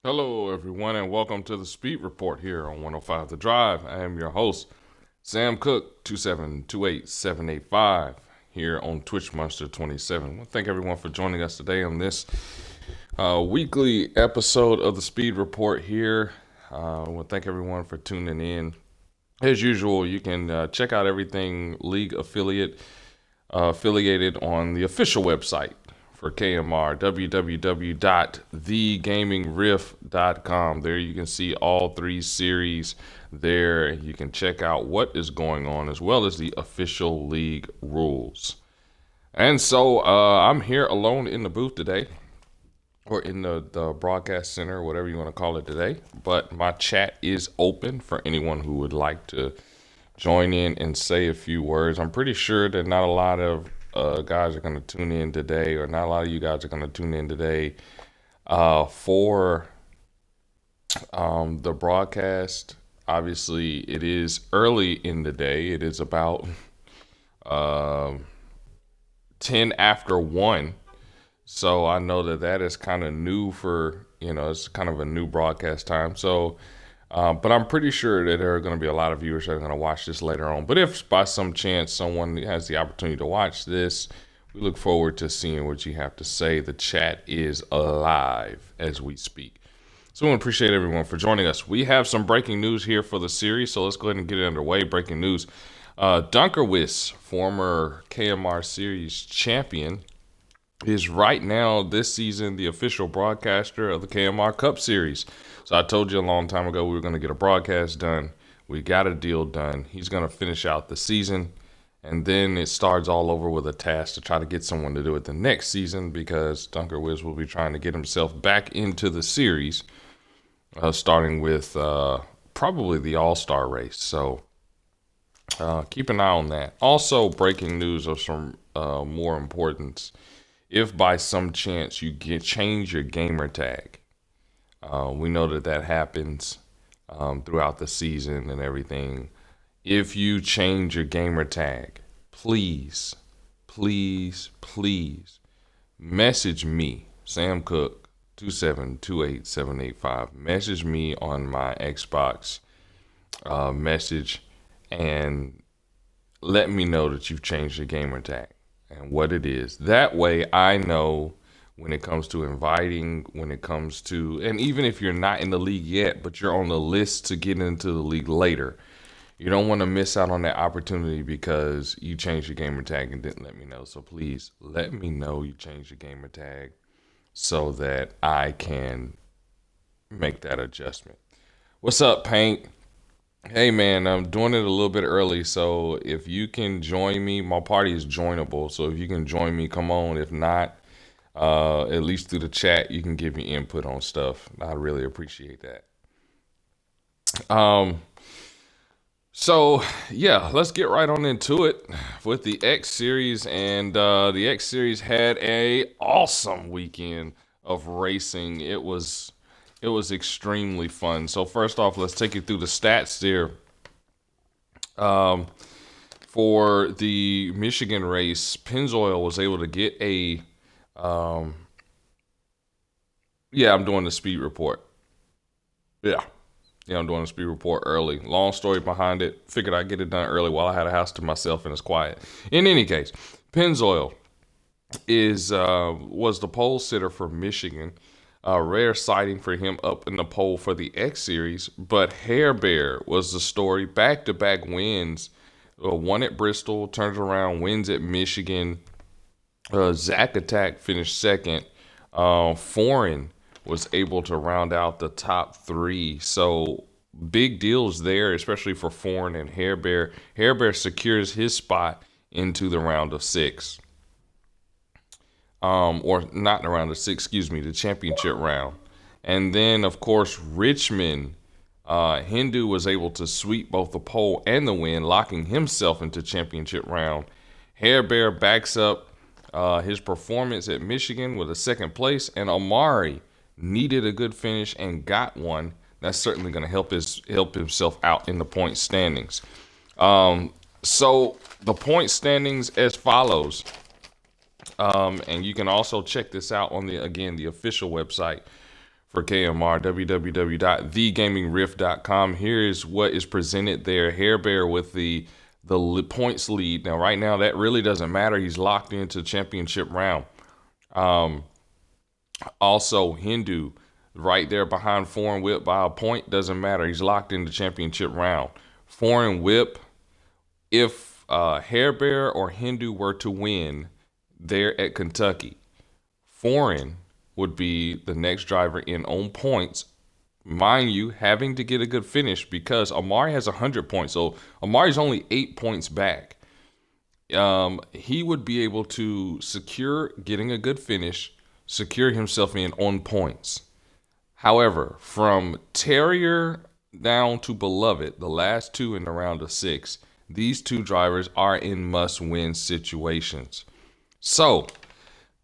Hello, everyone, and welcome to the Speed Report here on 105 The Drive. I am your host, Sam Cook, 2728785, here on Twitch Monster 27. I want to thank everyone for joining us today on this weekly episode of the Speed Report here. I want to thank everyone for tuning in. As usual, you can check out everything league affiliated on the official website for KMR, www.thegamingriff.com. There you can see all three series there. You can check out what is going on as well as the official league rules. And so I'm here alone in the booth today, or in the broadcast center, whatever you want to call it today. But my chat is open for anyone who would like to join in and say a few words. I'm pretty sure that not a lot of guys are going to tune in today, or not a lot of you guys are going to tune in today for the broadcast. Obviously, it is early in the day. It is about 10 after 1. So I know that is kind of new for, it's kind of a new broadcast time. So, but I'm pretty sure that there are going to be a lot of viewers that are going to watch this later on. But if by some chance someone has the opportunity to watch this, we look forward to seeing what you have to say. The chat is alive as we speak. So we appreciate everyone for joining us. We have some breaking news here for the series, so let's go ahead and get it underway. Breaking news. Dunkerwitz, former KMR series champion, is right now this season the official broadcaster of the KMR Cup Series. So I told you a long time ago we were going to get a broadcast done. We got a deal done. He's going to finish out the season, and then it starts all over with a task to try to get someone to do it the next season, because Dunkerwitz will be trying to get himself back into the series, starting with probably the All-Star race. So keep an eye on that. Also, breaking news of some more importance. If by some chance you change your gamer tag, we know that happens throughout the season and everything. If you change your gamer tag, please message me, Sam Cook, 2728785. Message me on my Xbox message and let me know that you've changed your gamer tag and what it is. That way I know when it comes to inviting, and even if you're not in the league yet, but you're on the list to get into the league later, you don't want to miss out on that opportunity because you changed your gamer tag and didn't let me know. So please let me know you changed your gamer tag so that I can make that adjustment. What's up, Paint? Hey man, I'm doing it a little bit early, so if you can join me, my party is joinable. So if you can join me, come on. If not, at least through the chat, you can give me input on stuff. I really appreciate that. So yeah, let's get right on into it with the X Series, and the X Series had a awesome weekend of racing. It was extremely fun. So first off, let's take you through the stats there. For the Michigan race, Pennzoil was able to get a, I'm doing the speed report. Yeah, I'm doing the speed report early. Long story behind it. Figured I'd get it done early while I had a house to myself and it's quiet. In any case, Pennzoil was the pole sitter for Michigan. A rare sighting for him up in the pole for the X Series, but Hair Bear was the story. Back-to-back wins. One at Bristol, turns around, wins at Michigan. Zack Attack finished second. Foreign was able to round out the top three. So big deals there, especially for Foreign and Hair Bear. Hair Bear secures his spot into the round of six. Or not the round of six, the championship round. And then, of course, Richmond, Hindu was able to sweep both the pole and the win, locking himself into championship round. Hair Bear backs up his performance at Michigan with a second place, and Amari needed a good finish and got one. That's certainly going to help himself out in the point standings. So the point standings as follows. And you can also check this out on the official website. for KMR, www.thegamingriff.com. Here is what is presented there. Hair Bear with the points lead. Now, right now, that really doesn't matter. He's locked into championship round. Um, Also, Hindu right there behind Foreign Whip by a point. Doesn't matter. He's locked into championship round. Foreign Whip, if Hair Bear or Hindu were to win there at Kentucky, Foreign would be the next driver in on points. Mind you, having to get a good finish because Amari has 100 points. So Amari's only 8 points back. He would be able to secure getting a good finish, secure himself in on points. However, from Terrier down to Beloved, the last two in the round of six, these two drivers are in must-win situations. So,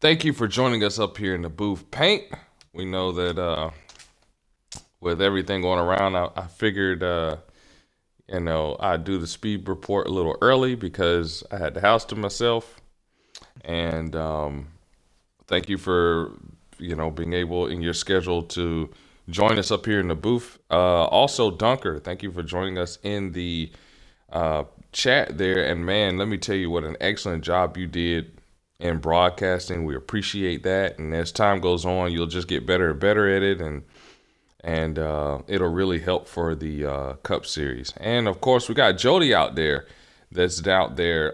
thank you for joining us up here in the booth. Paint, we know that with everything going around, I figured, I'd do the speed report a little early because I had the house to myself. And thank you for, being able in your schedule to join us up here in the booth. Also, Dunker, thank you for joining us in the chat there. And man, let me tell you what an excellent job you did in broadcasting. We appreciate that. And as time goes on, you'll just get better and better at it. And it'll really help for the Cup Series. And, of course, we got Jody out there that's out there.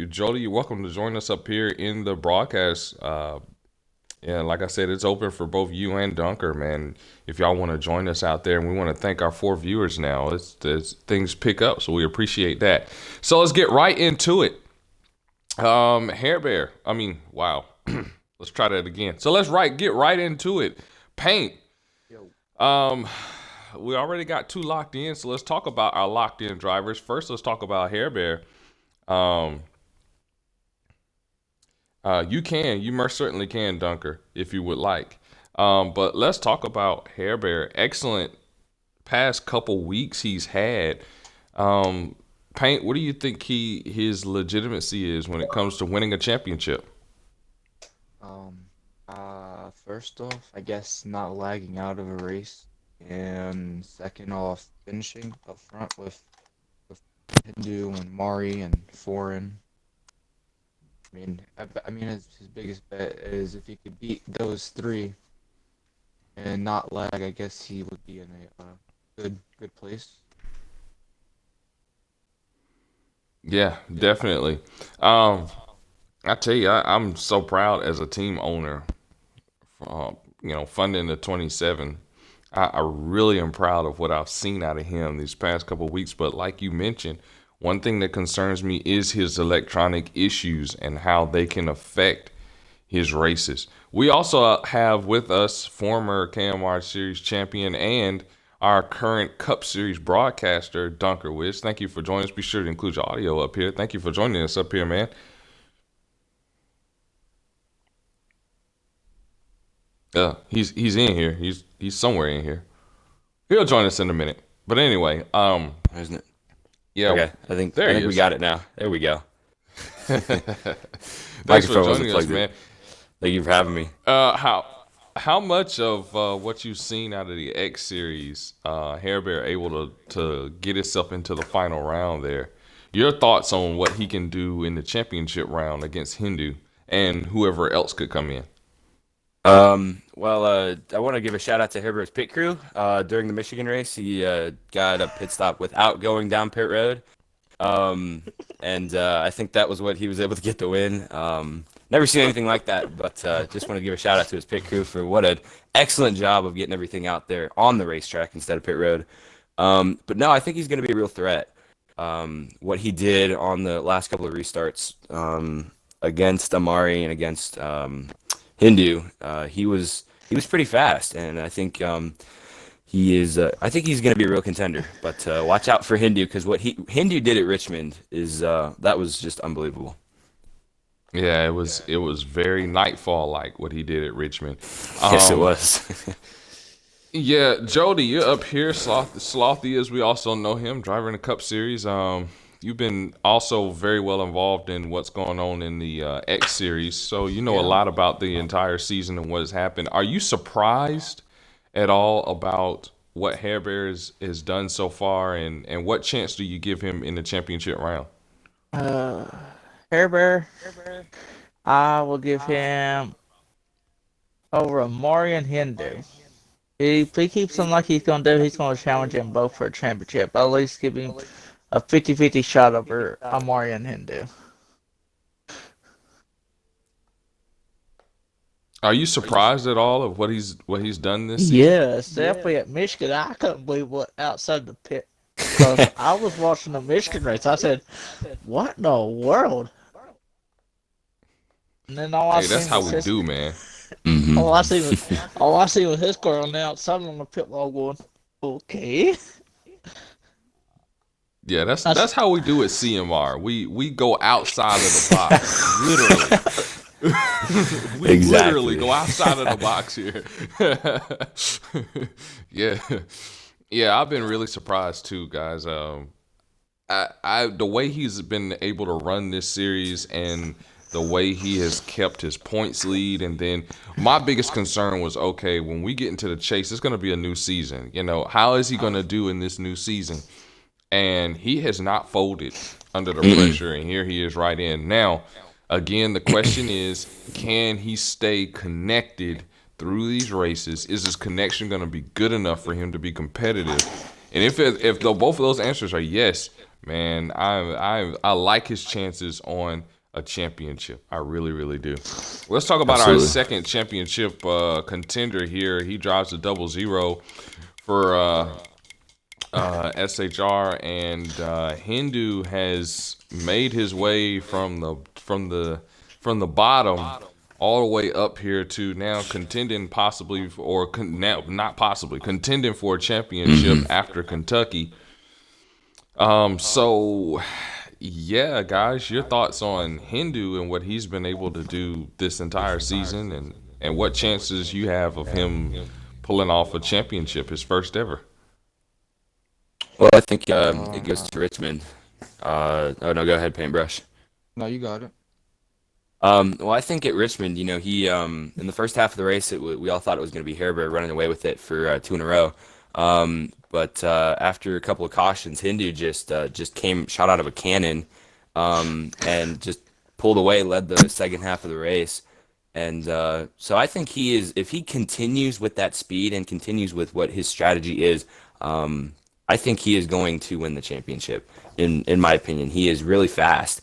Jody, you're welcome to join us up here in the broadcast. Yeah, like I said, it's open for both you and Dunker, man. If y'all want to join us out there, and we want to thank our 4 viewers now. It's things pick up, so we appreciate that. So let's get right into it. Hair Bear. Wow. Let's try that again. So let's get right into it. Paint. We already got 2 locked in, so let's talk about our locked in drivers. First, let's talk about Hair Bear. You most certainly can, Dunker, if you would like. But let's talk about Hair Bear. Excellent past couple weeks he's had. Paint, what do you think his legitimacy is when it comes to winning a championship? First off, I guess not lagging out of a race, and second off, finishing up front with Hindu and Mari and Foreign. His biggest bet is if he could beat those 3 and not lag, I guess he would be in a good place. Yeah, definitely. I tell you, I'm so proud as a team owner. Funding the 27. I really am proud of what I've seen out of him these past couple of weeks. But like you mentioned, one thing that concerns me is his electronic issues and how they can affect his races. We also have with us former KMR Series champion and our current Cup Series broadcaster, Dunker Wiz. Thank you for joining us. Be sure to include your audio up here. Thank you for joining us up here, man. He's in here. He's somewhere in here. He'll join us in a minute. But anyway, Isn't it? yeah, Okay, I think we got it now. There we go. Thanks for joining us, man. Thank you for having me. How much of what you've seen out of the X series, Hair Bear able to get himself into the final round there? Your thoughts on what he can do in the championship round against Hindu and whoever else could come in? I want to give a shout out to Herbert's pit crew. During the Michigan race, he got a pit stop without going down pit road. I think that was what he was able to get the win. Never seen anything like that, but just want to give a shout out to his pit crew for what an excellent job of getting everything out there on the racetrack instead of pit road. But no, I think he's going to be a real threat. What he did on the last couple of restarts against Amari and against Hindu, he was pretty fast, and I think he is. I think he's going to be a real contender. But watch out for Hindu because what Hindu did at Richmond is that was just unbelievable. Yeah, it was very Nightfall like what he did at Richmond. Yes, it was. Yeah, Jody, you're up here, Slothy, as we also know him, driver in the Cup Series. You've been also very well involved in what's going on in the X Series, so you know a lot about the entire season and what has happened. Are you surprised at all about what Hair Bear has done so far, and what chance do you give him in the championship round? Uh, Hair Bear, I will give him over Amari and Hindu. If he keeps on like he's going to do, he's going to challenge them both for a championship. At least give him a 50-50 shot over Amari and Hindu. Are you surprised at all of what he's done this season? Yes, definitely at Michigan. I couldn't believe what outside the pit. Because I was watching the Michigan race. I said, what in the world? And then all I Hey, that's seen how was we his do, man. all I seen was his car on the outside on the pit wall going, okay. Yeah, that's I that's s- how we do at CMR. We go outside of the box, literally. We literally Exactly. go outside of the box here. Yeah, yeah. I've been really surprised too, guys. The way he's been able to run this series and the way he has kept his points lead, and then my biggest concern was, okay, when we get into the chase, it's going to be a new season. How is he going to do in this new season? And he has not folded under the Mm-mm. pressure, and here he is right in. Now, again, the question is, can he stay connected through these races? Is his connection going to be good enough for him to be competitive? And if both of those answers are yes, man, I like his chances on a championship. I really, really do. Let's talk about our Absolutely. second championship contender here. He drives a 00 for SHR, and Hindu has made his way from the bottom all the way up here to now contending possibly now not possibly contending for a championship after Kentucky. So yeah, guys, your thoughts on Hindu and what he's been able to do this entire season, and what chances you have of him pulling off a championship, his first ever. Well, I think it Um, goes to Richmond. Oh no, go ahead, Paintbrush. no, you got it. Well, I think at Richmond, he in the first half of the race, we all thought it was going to be Herbert running away with it for two in a row. But after a couple of cautions, Hindu just came shot out of a cannon, and just pulled away, led the second half of the race. And so I think he is, if he continues with that speed and continues with what his strategy is, I think he is going to win the championship. In my opinion, he is really fast.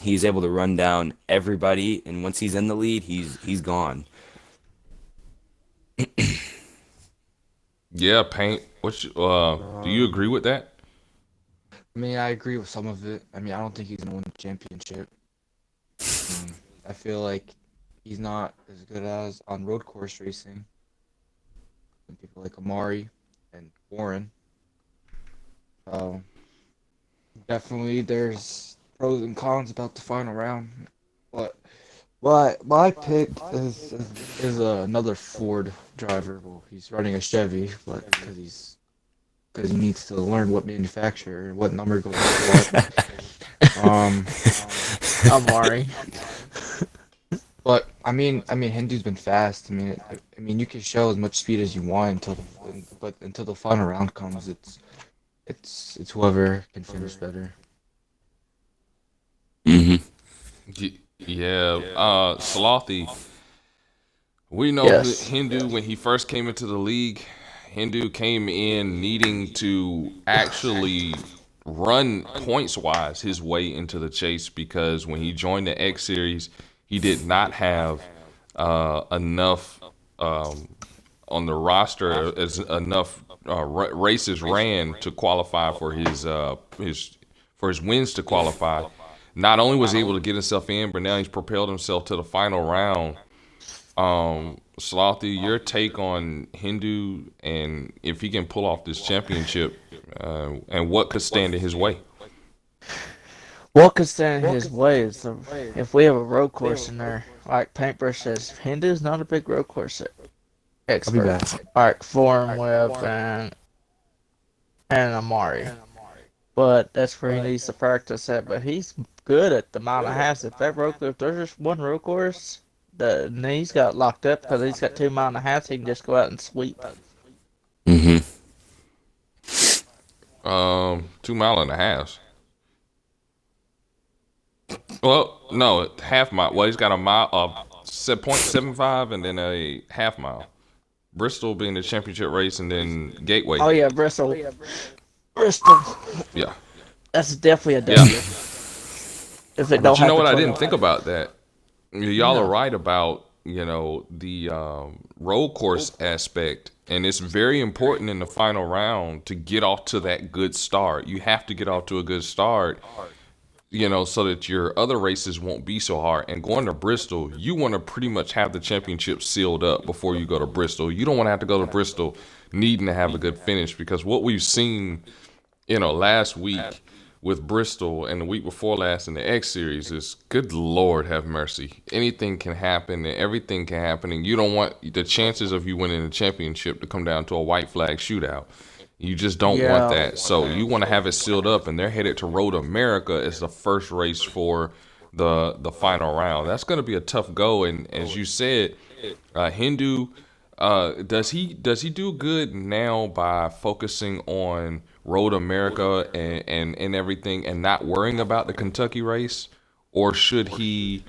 He's able to run down everybody, and once he's in the lead, he's gone. Yeah, Paint. Do you Um, agree with that? I mean, I agree with some of it. I mean, I don't think he's gonna win the championship. I feel like he's not as good as on road course racing. Than people like Amari and Warren. So definitely, there's pros and cons about the final round. But my pick is another Ford driver. Well, he's running a Chevy, but because he needs to learn what manufacturer, what number goes with what. Um, Amari. but I mean, Hindu's been fast. I mean, you can show as much speed as you want but until the final round comes, it's whoever can finish better. Hmm. Yeah. Slothy. We know Yes. Hindu when he first came into the league. Hindu came in needing to actually run points wise his way into the chase, because when he joined the X Series, he did not have enough on the roster as enough races ran to qualify for his wins to qualify. Not only was he able to get himself in, but now he's propelled himself to the final round. Slothy, your take on Hindu, and if he can pull off this championship, and what could stand in his way? What could stand in his way is if we have a road course in there, like Paintbrush says, Hindu's not a big road course I'll be expert. back. Like Foreign Web and Amari. But that's where he needs to practice at. But he's good at the mile and a half. If there's just one road course, the knees got locked up because he's got 2.5 miles. He can just go out and sweep. Mm-hmm. 2.5 miles. Well, no, half mile. Well, he's got a mile, 0.75, and then a half mile. Bristol being the championship race, and then Gateway. Oh yeah, Bristol. Bristol. Yeah, That's definitely a yeah. W. If it But don't you know happen what? I 20 didn't think about that. Y'all are No. right about the road course aspect, and it's very important in the final round to get off to that good start. You have to get off to a good start, so that your other races won't be so hard. And going to Bristol, you want to pretty much have the championship sealed up before you go to Bristol. You don't want to have to go to Bristol needing to have a good finish, because what we've seen, last week with Bristol and the week before last in the X Series is, good Lord have mercy. Anything can happen and everything can happen, and you don't want the chances of you winning the championship to come down to a white flag shootout. You just don't want Yeah. that. So you want to have it sealed up, and they're headed to Road America as the first race for the final round. That's going to be a tough go. And as you said, Hindu, does he do good now by focusing on Road America and everything, and not worrying about the Kentucky race, or should he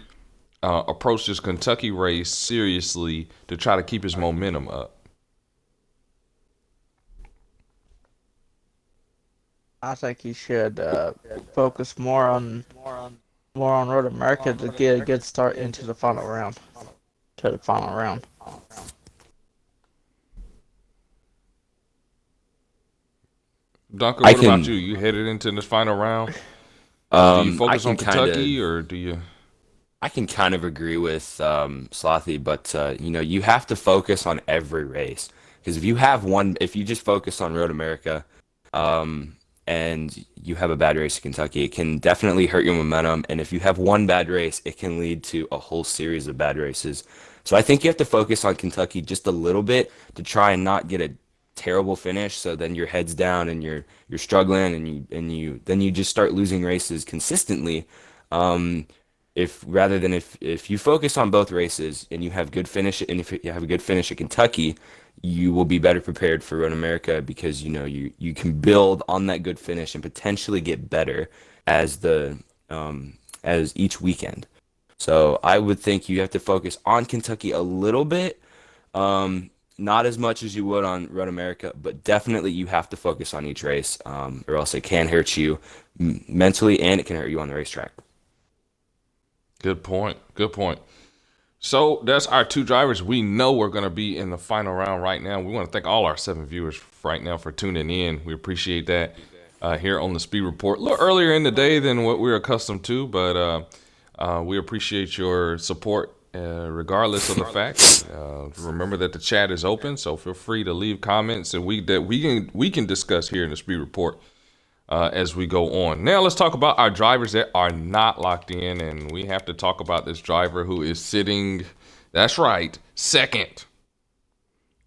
approach this Kentucky race seriously to try to keep his momentum up? I think he should focus more on Road America to get a good start into the final round. To the final round. Duncan, I what about can you? You headed into this final round. Do you I focus can on kind of Kentucky, or do you? I can kind of agree with Slothy, but you have to focus on every race, because if you just focus on Road America, um, and you have a bad race in Kentucky, it can definitely hurt your momentum. And if you have one bad race, it can lead to a whole series of bad races. So I think you have to focus on Kentucky just a little bit to try and not get a terrible finish. So then your head's down and you're struggling, and you just start losing races consistently. Um, if rather than if you focus on both races and you have good finish, and if you have a good finish at Kentucky, you will be better prepared for Road America, because you can build on that good finish and potentially get better as the as each weekend. So I would think you have to focus on Kentucky a little bit, not as much as you would on Road America, but definitely you have to focus on each race, or else it can hurt you mentally, and it can hurt you on the racetrack. Good point. Good point. So that's our two drivers. We know we're going to be in the final round right now. We want to thank all our 7 viewers right now for tuning in. We appreciate that here on the Speed Report. A little earlier in the day than what we're accustomed to, but we appreciate your support regardless of the fact. Remember that the chat is open, so feel free to leave comments, and we can discuss here in the Speed Report as we go on. Now let's talk about our drivers that are not locked in, and we have to talk about this driver who is sitting, that's right, second.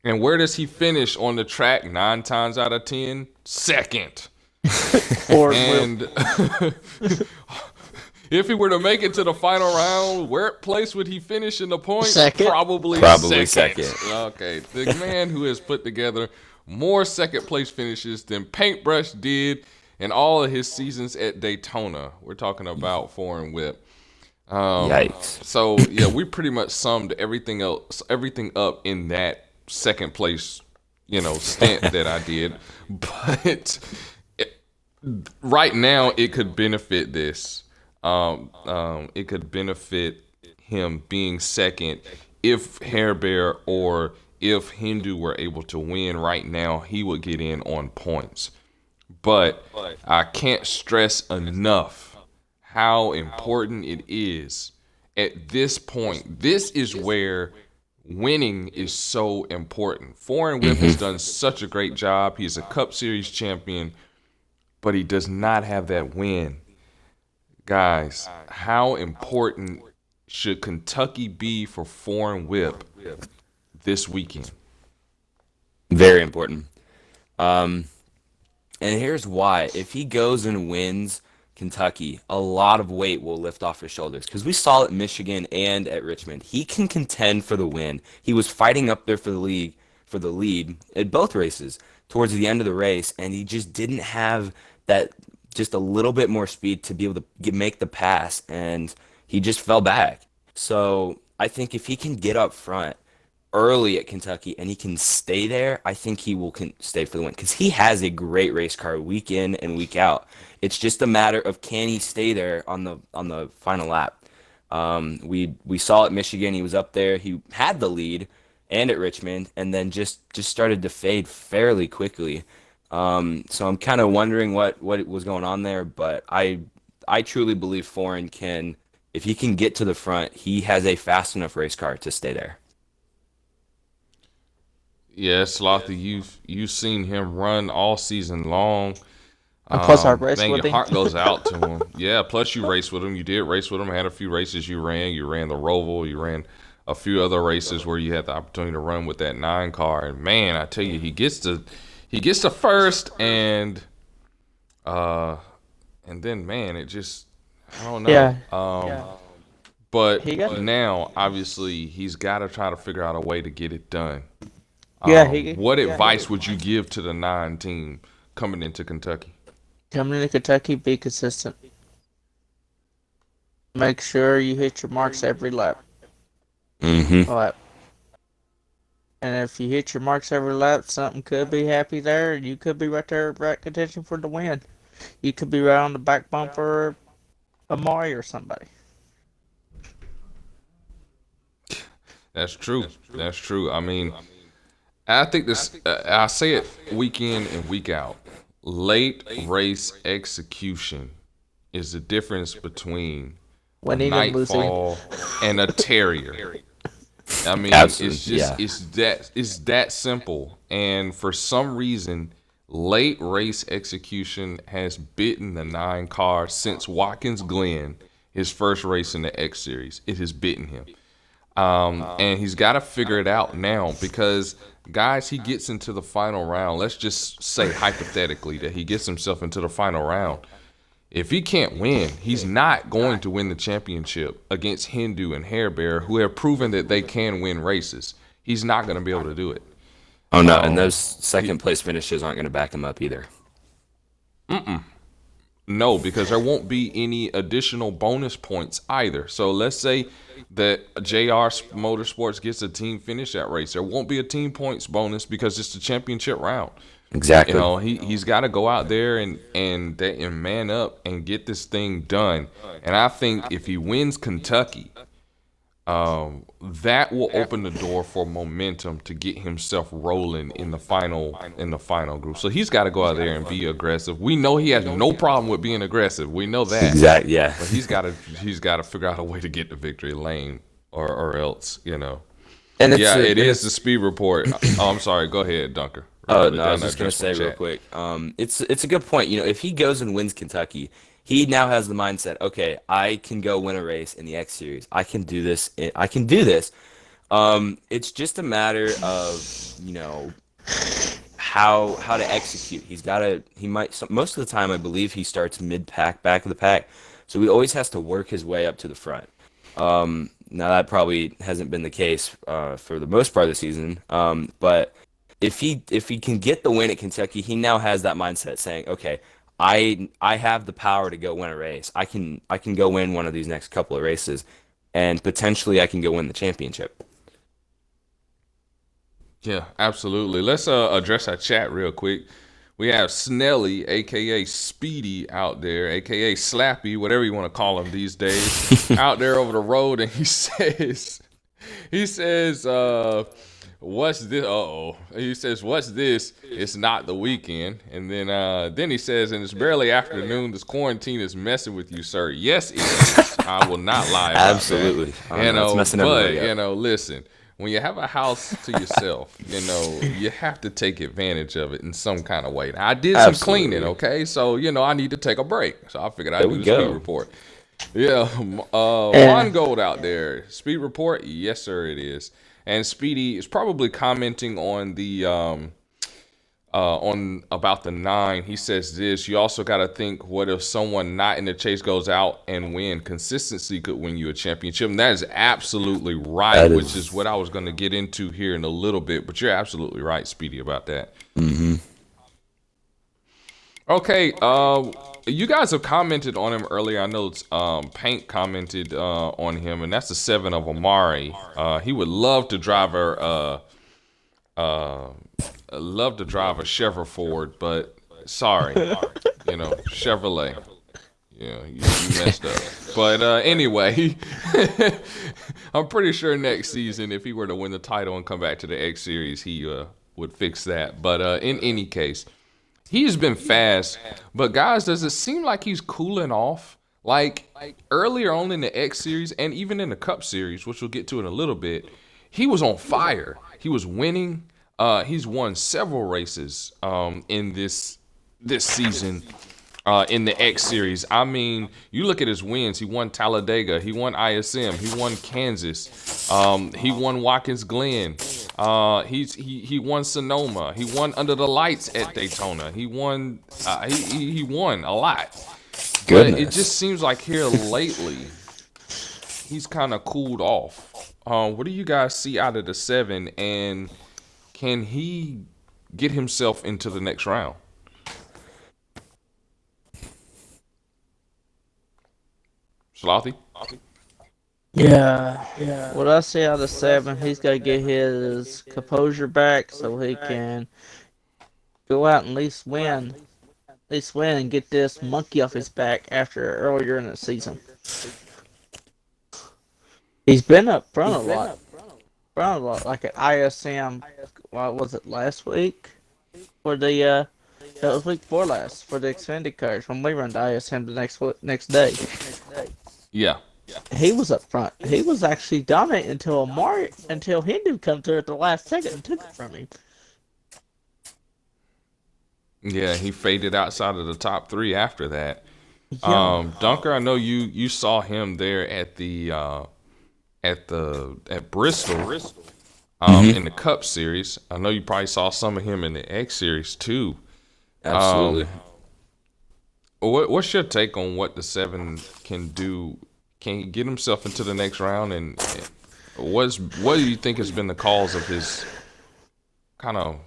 And where does he finish on the track 9 times out of 10? Second. And if he were to make it to the final round, where place would he finish in the points? Second. Probably second. Okay, the man who has put together more second place finishes than Paintbrush did in all of his seasons at Daytona. We're talking about Foreign Whip. Yikes. So yeah, we pretty much summed everything up in that second place, stint that I did. But right now, it could benefit this. It could benefit him being second if Hair Bear or if Hindu were able to win right now. He would get in on points. But I can't stress enough how important it is at this point. This is where winning is so important. Foreign Whip has done such a great job. He's a Cup Series champion, but he does not have that win. Guys, how important should Kentucky be for Foreign Whip this weekend? Very important. And here's why. If he goes and wins Kentucky, a lot of weight will lift off his shoulders because we saw it at Michigan and at Richmond. He can contend for the win. He was fighting up there for the lead at both races towards the end of the race, and he just didn't have that just a little bit more speed to be able to make the pass, and he just fell back. So I think if he can get up front early at Kentucky and he can stay there, I think he will stay for the win because he has a great race car week in and week out. It's just a matter of can he stay there on the final lap. We saw at Michigan he was up there, he had the lead, and at Richmond, and then just started to fade fairly quickly. So I'm kind of wondering what was going on there, but I truly believe Foreign can, if he can get to the front, he has a fast enough race car to stay there. Yeah, Slothy, you've seen him run all season long. And plus, I raced Man, with your him. heart goes out to him. Yeah, plus you raced with him. You did race with him. Had a few races you ran. You ran the Roval. You ran a few other races where you had the opportunity to run with that 9 car. And man, I tell you, he gets to first, and then man, it just, I don't know. Yeah. But He got- now, obviously, he's got to try to figure out a way to get it done. What Yeah, advice would you give to the 9 team coming into Kentucky? Coming into Kentucky, be consistent. Make sure you hit your marks every lap. Mm-hmm. Lap. And if you hit your marks every lap, something could be happy there, and you could be right there, right contention for the win. You could be right on the back bumper of Maury or somebody. That's true. That's true. I mean, I think this. I say it week in and week out. Late race execution is the difference between a Winning and losing. nightfall and a terrier. I mean, Absolutely, it's that simple. And for some reason, late race execution has bitten the 9 car since Watkins Glen, his first race in the X Series. It has bitten him. And he's got to figure it out now because, guys, he gets into the final round. Let's just say hypothetically that he gets himself into the final round. If he can't win, he's not going to win the championship against Hindu and Hair Bear, who have proven that they can win races. He's not going to be able to do it. Oh no, and those second place finishes aren't going to back him up either. No, because there won't be any additional bonus points either. So let's say that JR Motorsports gets a team finish that race. There won't be a team points bonus because it's the championship round. Exactly. You know, he's got to go out there and man up and get this thing done. And I think if he wins Kentucky, that will open the door for momentum to get himself rolling in the final group. So he's got to go out there and be aggressive. We know he has no problem with being aggressive. We know that. Exactly. Yeah. But he's got to figure out a way to get to victory lane, or else, you know. And it is the speed report. Oh, I'm sorry. Go ahead, Dunker. Oh no, I was just gonna say real quick. It's a good point. You know, if he goes and wins Kentucky, he now has the mindset. Okay, I can go win a race in the X Series. I can do this. I can do this. It's just a matter of, you know, how to execute. Most of the time, I believe he starts mid pack, back of the pack, so he always has to work his way up to the front. Now that probably hasn't been the case for the most part of the season, but if he can get the win at Kentucky, he now has that mindset saying, okay, I have the power to go win a race. I can go win one of these next couple of races, and potentially I can go win the championship. Yeah, absolutely. Let's address our chat real quick. We have Snelly, aka Speedy, out there, aka Slappy, whatever you want to call him these days, out there over the road, and he says, what's this? He says, what's this? It's not the weekend. And then he says, and it's barely afternoon. This quarantine is messing with you, sir. Yes, it is. I will not lie about Absolutely. that. You know, it's messing but everybody up. you know, listen. When you have a house to yourself, you know, you have to take advantage of it in some kind of way. Now, I did some cleaning, okay? So, you know, I need to take a break. So I figured I'd do the speed report. Yeah. Juan Gold out there. Speed report? Yes, sir, it is. And Speedy is probably commenting on the on about the 9. He says this: you also got to think, what if someone not in the chase goes out and win? Consistency could win you a championship, and that is absolutely right, That which is is. what I was going to get into here in a little bit. But you're absolutely right, Speedy, about that. Hmm. Okay, you guys have commented on him earlier. I know Paint commented on him, and that's the 7 of Amari. He would uh, love to drive a Chevrolet Ford, but sorry, Chevrolet. Yeah, you messed up. But anyway, I'm pretty sure next season, if he were to win the title and come back to the X Series, he would fix that. But in any case, he's been fast. But guys, does it seem like he's cooling off? Like earlier on in the X Series and even in the Cup Series, which we'll get to in a little bit, he was on fire. He was winning. He's won several races in this season in the X Series. I mean, you look at his wins. He won Talladega. He won ISM. He won Kansas. He won Watkins Glen. He won Sonoma. He won Under the Lights at Daytona. He won. He won a lot. But it Goodness. just seems like here lately, he's kind of cooled off. What do you guys see out of the 7, and can he get himself into the next round? Slothy? Yeah. What I see out of 7, he's got to get his composure back so he can go out and at least win and get this monkey off his back after earlier in the season. He's been up front a lot, like at ISM. What was it last week? For the that was week 4 last for the extended cars when we run to ISM the next day. Yeah. He was up front. He was actually dominant until Hindu come through at the last second and took it from him. Yeah, he faded outside of the top 3 after that. Yeah. Dunker, I know you saw him there at Bristol Hmm. in the Cup Series. I know you probably saw some of him in the X Series too. Absolutely. What's your take on what the 7 can do? Can he get himself into the next round? And what do you think has been the cause of his kind of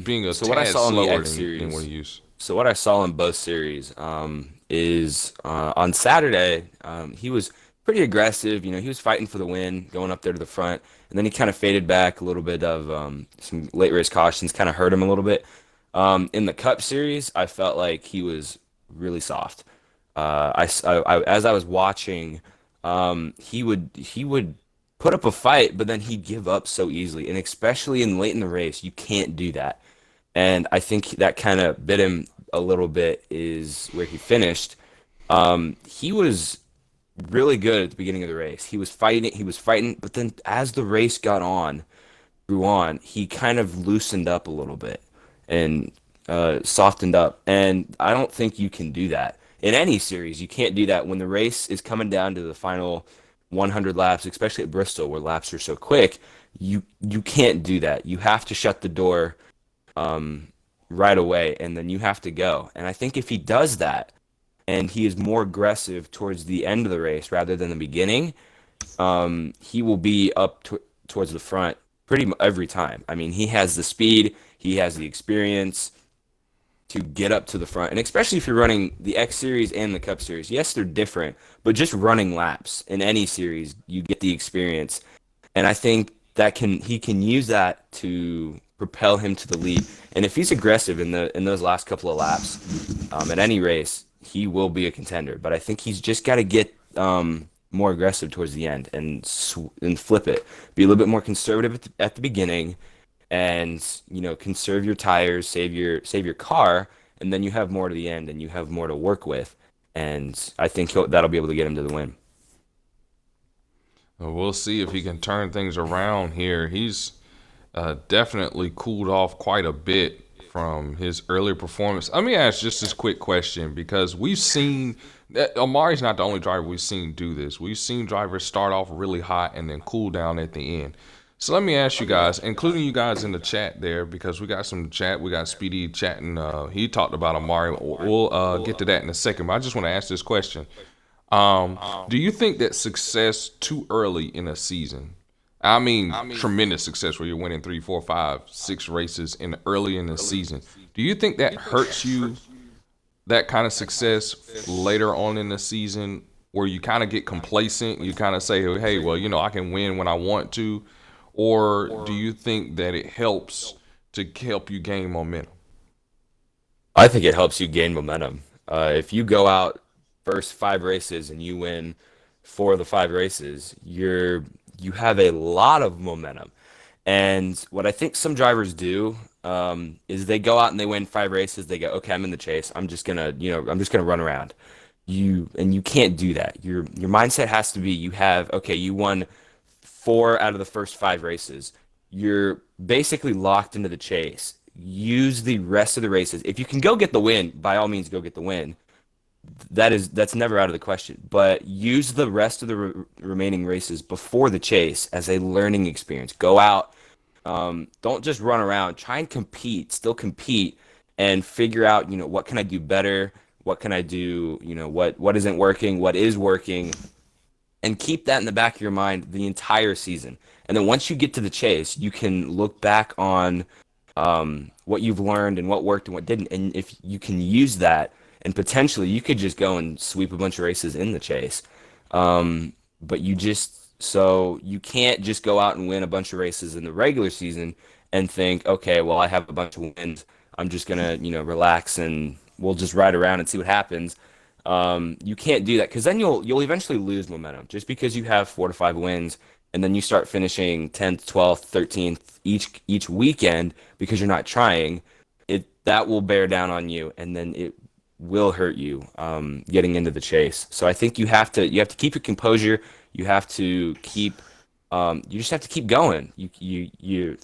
being a So what I tad saw in the slower X than what series. he used? So what I saw in both series is on Saturday he was pretty aggressive. He was fighting for the win, going up there to the front, and then he kind of faded back a little bit of some late race cautions, kind of hurt him a little bit. In the Cup Series, I felt like he was really soft. As I was watching, he would put up a fight, but then he'd give up so easily, and especially in late in the race, you can't do that. And I think that kind of bit him a little bit is where he finished. He was really good at the beginning of the race. He was fighting, but then as the race grew on, he kind of loosened up a little bit and softened up. And I don't think you can do that in any series. You can't do that when the race is coming down to the final 100 laps, especially at Bristol where laps are so quick. You can't do that. You have to shut the door right away, and then you have to go. And I think if he does that, and he is more aggressive towards the end of the race rather than the beginning, he will be up towards the front pretty much every time. I mean, he has the speed, he has the experience to get up to the front, and especially if you're running the X Series and the Cup Series. Yes, they're different, but just running laps in any series, you get the experience, and I think he can use that to propel him to the lead. And if he's aggressive in those last couple of laps, at any race, he will be a contender. But I think he's just got to get more aggressive towards the end and flip it. Be a little bit more conservative at the beginning, and conserve your tires, save your car, and then you have more to the end, and you have more to work with. And I think that'll be able to get him to the win. We'll see if he can turn things around here. He's definitely cooled off quite a bit from his earlier performance. Let me ask just this quick question, because we've seen that Amari's not the only driver we've seen do this. We've seen drivers start off really hot and then cool down at the end. So let me ask you guys, including you guys in the chat there, because we got some chat. We got Speedy chatting. He talked about Amari. We'll get to that in a second. But I just want to ask this question: do you think that success too early in a season? I mean, tremendous success where you're winning 3, 4, 5, 6 races in early in the season. Do you think that hurts you? That kind of success later on in the season, where you kind of get complacent, you kind of say, "Hey, well, I can win when I want to," or do you think that it helps to help you gain momentum? I think it helps you gain momentum. If you go out first 5 races and you win 4 of the 5 races, you have a lot of momentum. And what I think some drivers do is they go out and they win 5 races. They go, okay, I'm in the chase. I'm just gonna run around. You can't do that. Your mindset has to be okay, you won 4 out of the first 5 races. You're basically locked into the chase. Use the rest of the races. If you can go get the win, by all means, go get the win. That's never out of the question. But use the rest of the remaining races before the chase as a learning experience. Go out. Don't just run around. Try and compete. Still compete, and figure out. What can I do better? What can I do? What isn't working? What is working? And keep that in the back of your mind the entire season. And then once you get to the chase, you can look back on what you've learned and what worked and what didn't. And if you can use that, and potentially you could just go and sweep a bunch of races in the chase. But you can't just go out and win a bunch of races in the regular season and think, okay, well, I have a bunch of wins. I'm just going to, relax and we'll just ride around and see what happens. You can't do that because then you'll eventually lose momentum just because you have 4 to 5 wins and then you start finishing 10th, 12th, 13th each weekend because you're not trying. That will bear down on you, and then it will hurt you getting into the chase. So I think you have to keep your composure. You have to keep you just have to keep going. You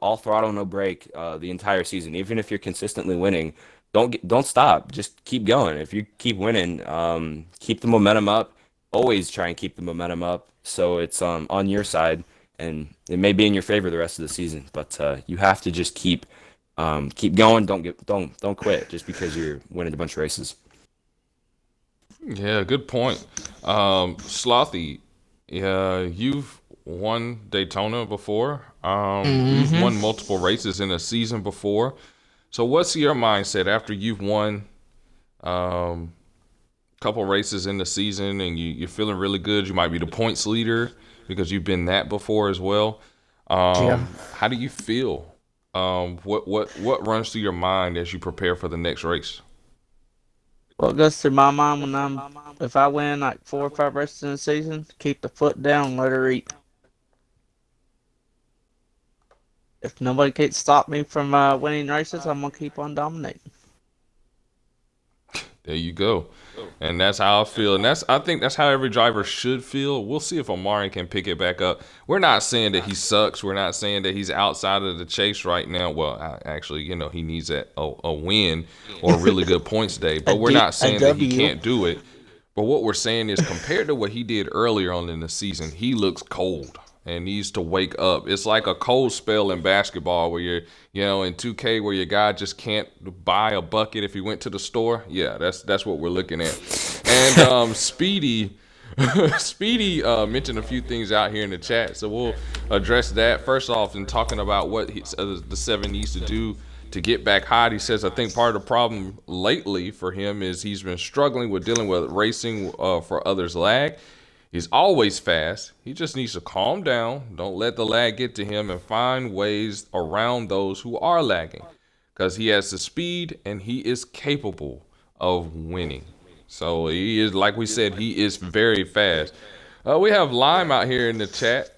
all throttle, no brake the entire season. Even if you're consistently winning, don't stop. Just keep going. If you keep winning, keep the momentum up. Always try and keep the momentum up so it's on your side, and it may be in your favor the rest of the season. But you have to just keep going. Don't quit just because you're winning a bunch of races. Yeah, good point. Slothy, you've won Daytona before. You've won multiple races in a season before. So what's your mindset after you've won a couple races in the season and you're feeling really good? You might be the points leader because you've been that before as well. How do you feel? What runs through your mind as you prepare for the next race? What goes through my mind if I win like 4 or 5 races in the season, keep the foot down, let her eat. If nobody can stop me from winning races, I'm gonna keep on dominating. There you go. And that's how I feel. And I think that's how every driver should feel. We'll see if Amari can pick it back up. We're not saying that he sucks. We're not saying that he's outside of the chase right now. Well, actually, he needs a win or a really good points day. But we're not saying that he can't do it. But what we're saying is compared to what he did earlier on in the season, he looks cold and needs to wake up. It's like a cold spell in basketball where you're, in 2K where your guy just can't buy a bucket if he went to the store. Yeah, that's what we're looking at. And Speedy mentioned a few things out here in the chat, so we'll address that. First off, in talking about what the 7 needs to do to get back hot, he says, I think part of the problem lately for him is he's been struggling with dealing with racing for others' lag. He's always fast. He just needs to calm down. Don't let the lag get to him and find ways around those who are lagging because he has the speed and he is capable of winning. So he is, like we said, he is very fast. We have Lime out here in the chat.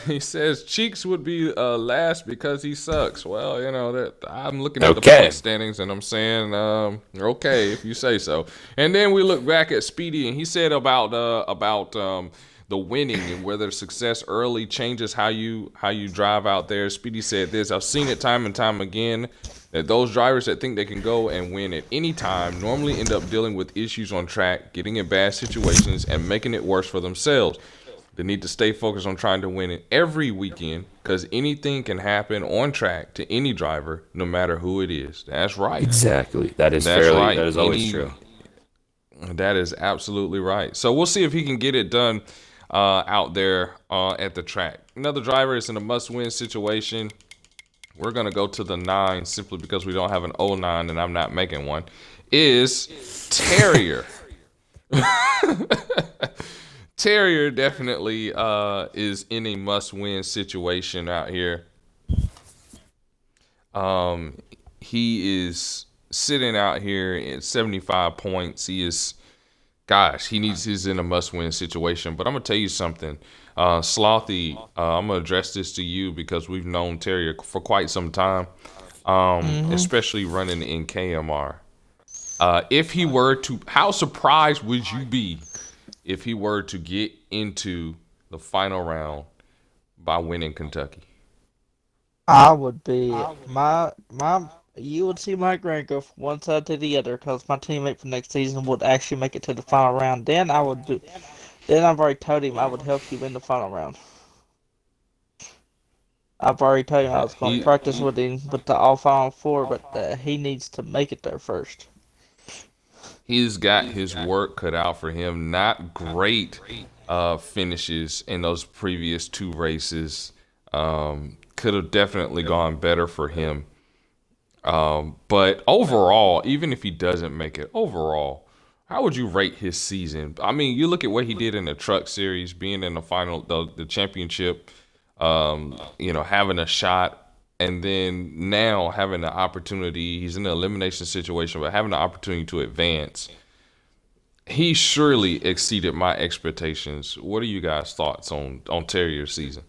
He says Cheeks would be last because he sucks. Well, that I'm looking at the point standings and I'm saying, okay, if you say so. And then we look back at Speedy and he said about the winning and whether success early changes how you drive out there. Speedy said this: I've seen it time and time again that those drivers that think they can go and win at any time normally end up dealing with issues on track, getting in bad situations, and making it worse for themselves. They need to stay focused on trying to win it every weekend because anything can happen on track to any driver, no matter who it is. That's right. Exactly. That's right. That is always true. That is absolutely right. So we'll see if he can get it done out there at the track. Another driver is in a must-win situation. We're going to go to the 9 simply because we don't have an 09 and I'm not making one. Is Terrier. Terrier definitely is in a must-win situation out here. He is sitting out here at 75 points. He's in a must-win situation. But I'm gonna tell you something, Slothy. I'm gonna address this to you because we've known Terrier for quite some time, especially running in KMR. If he were to, how surprised would you be if he were to get into the final round by winning Kentucky? I would be my. You would see my grade go from one side to the other because my teammate for next season would actually make it to the final round. Then I would do. Then I've already told him I would help you win the final round. I've already told him I was going to practice with him with the all final four, but he needs to make it there first. He's got his work cut out for him. Not great finishes in those previous 2 races. Could have definitely gone better for him. But overall, even if he doesn't make it, overall, how would you rate his season? I mean, you look at what he did in the truck series, being in the final, the championship, having a shot. And then now having the opportunity, he's in an elimination situation, but having the opportunity to advance, he surely exceeded my expectations. What are you guys' thoughts on Terrier's season?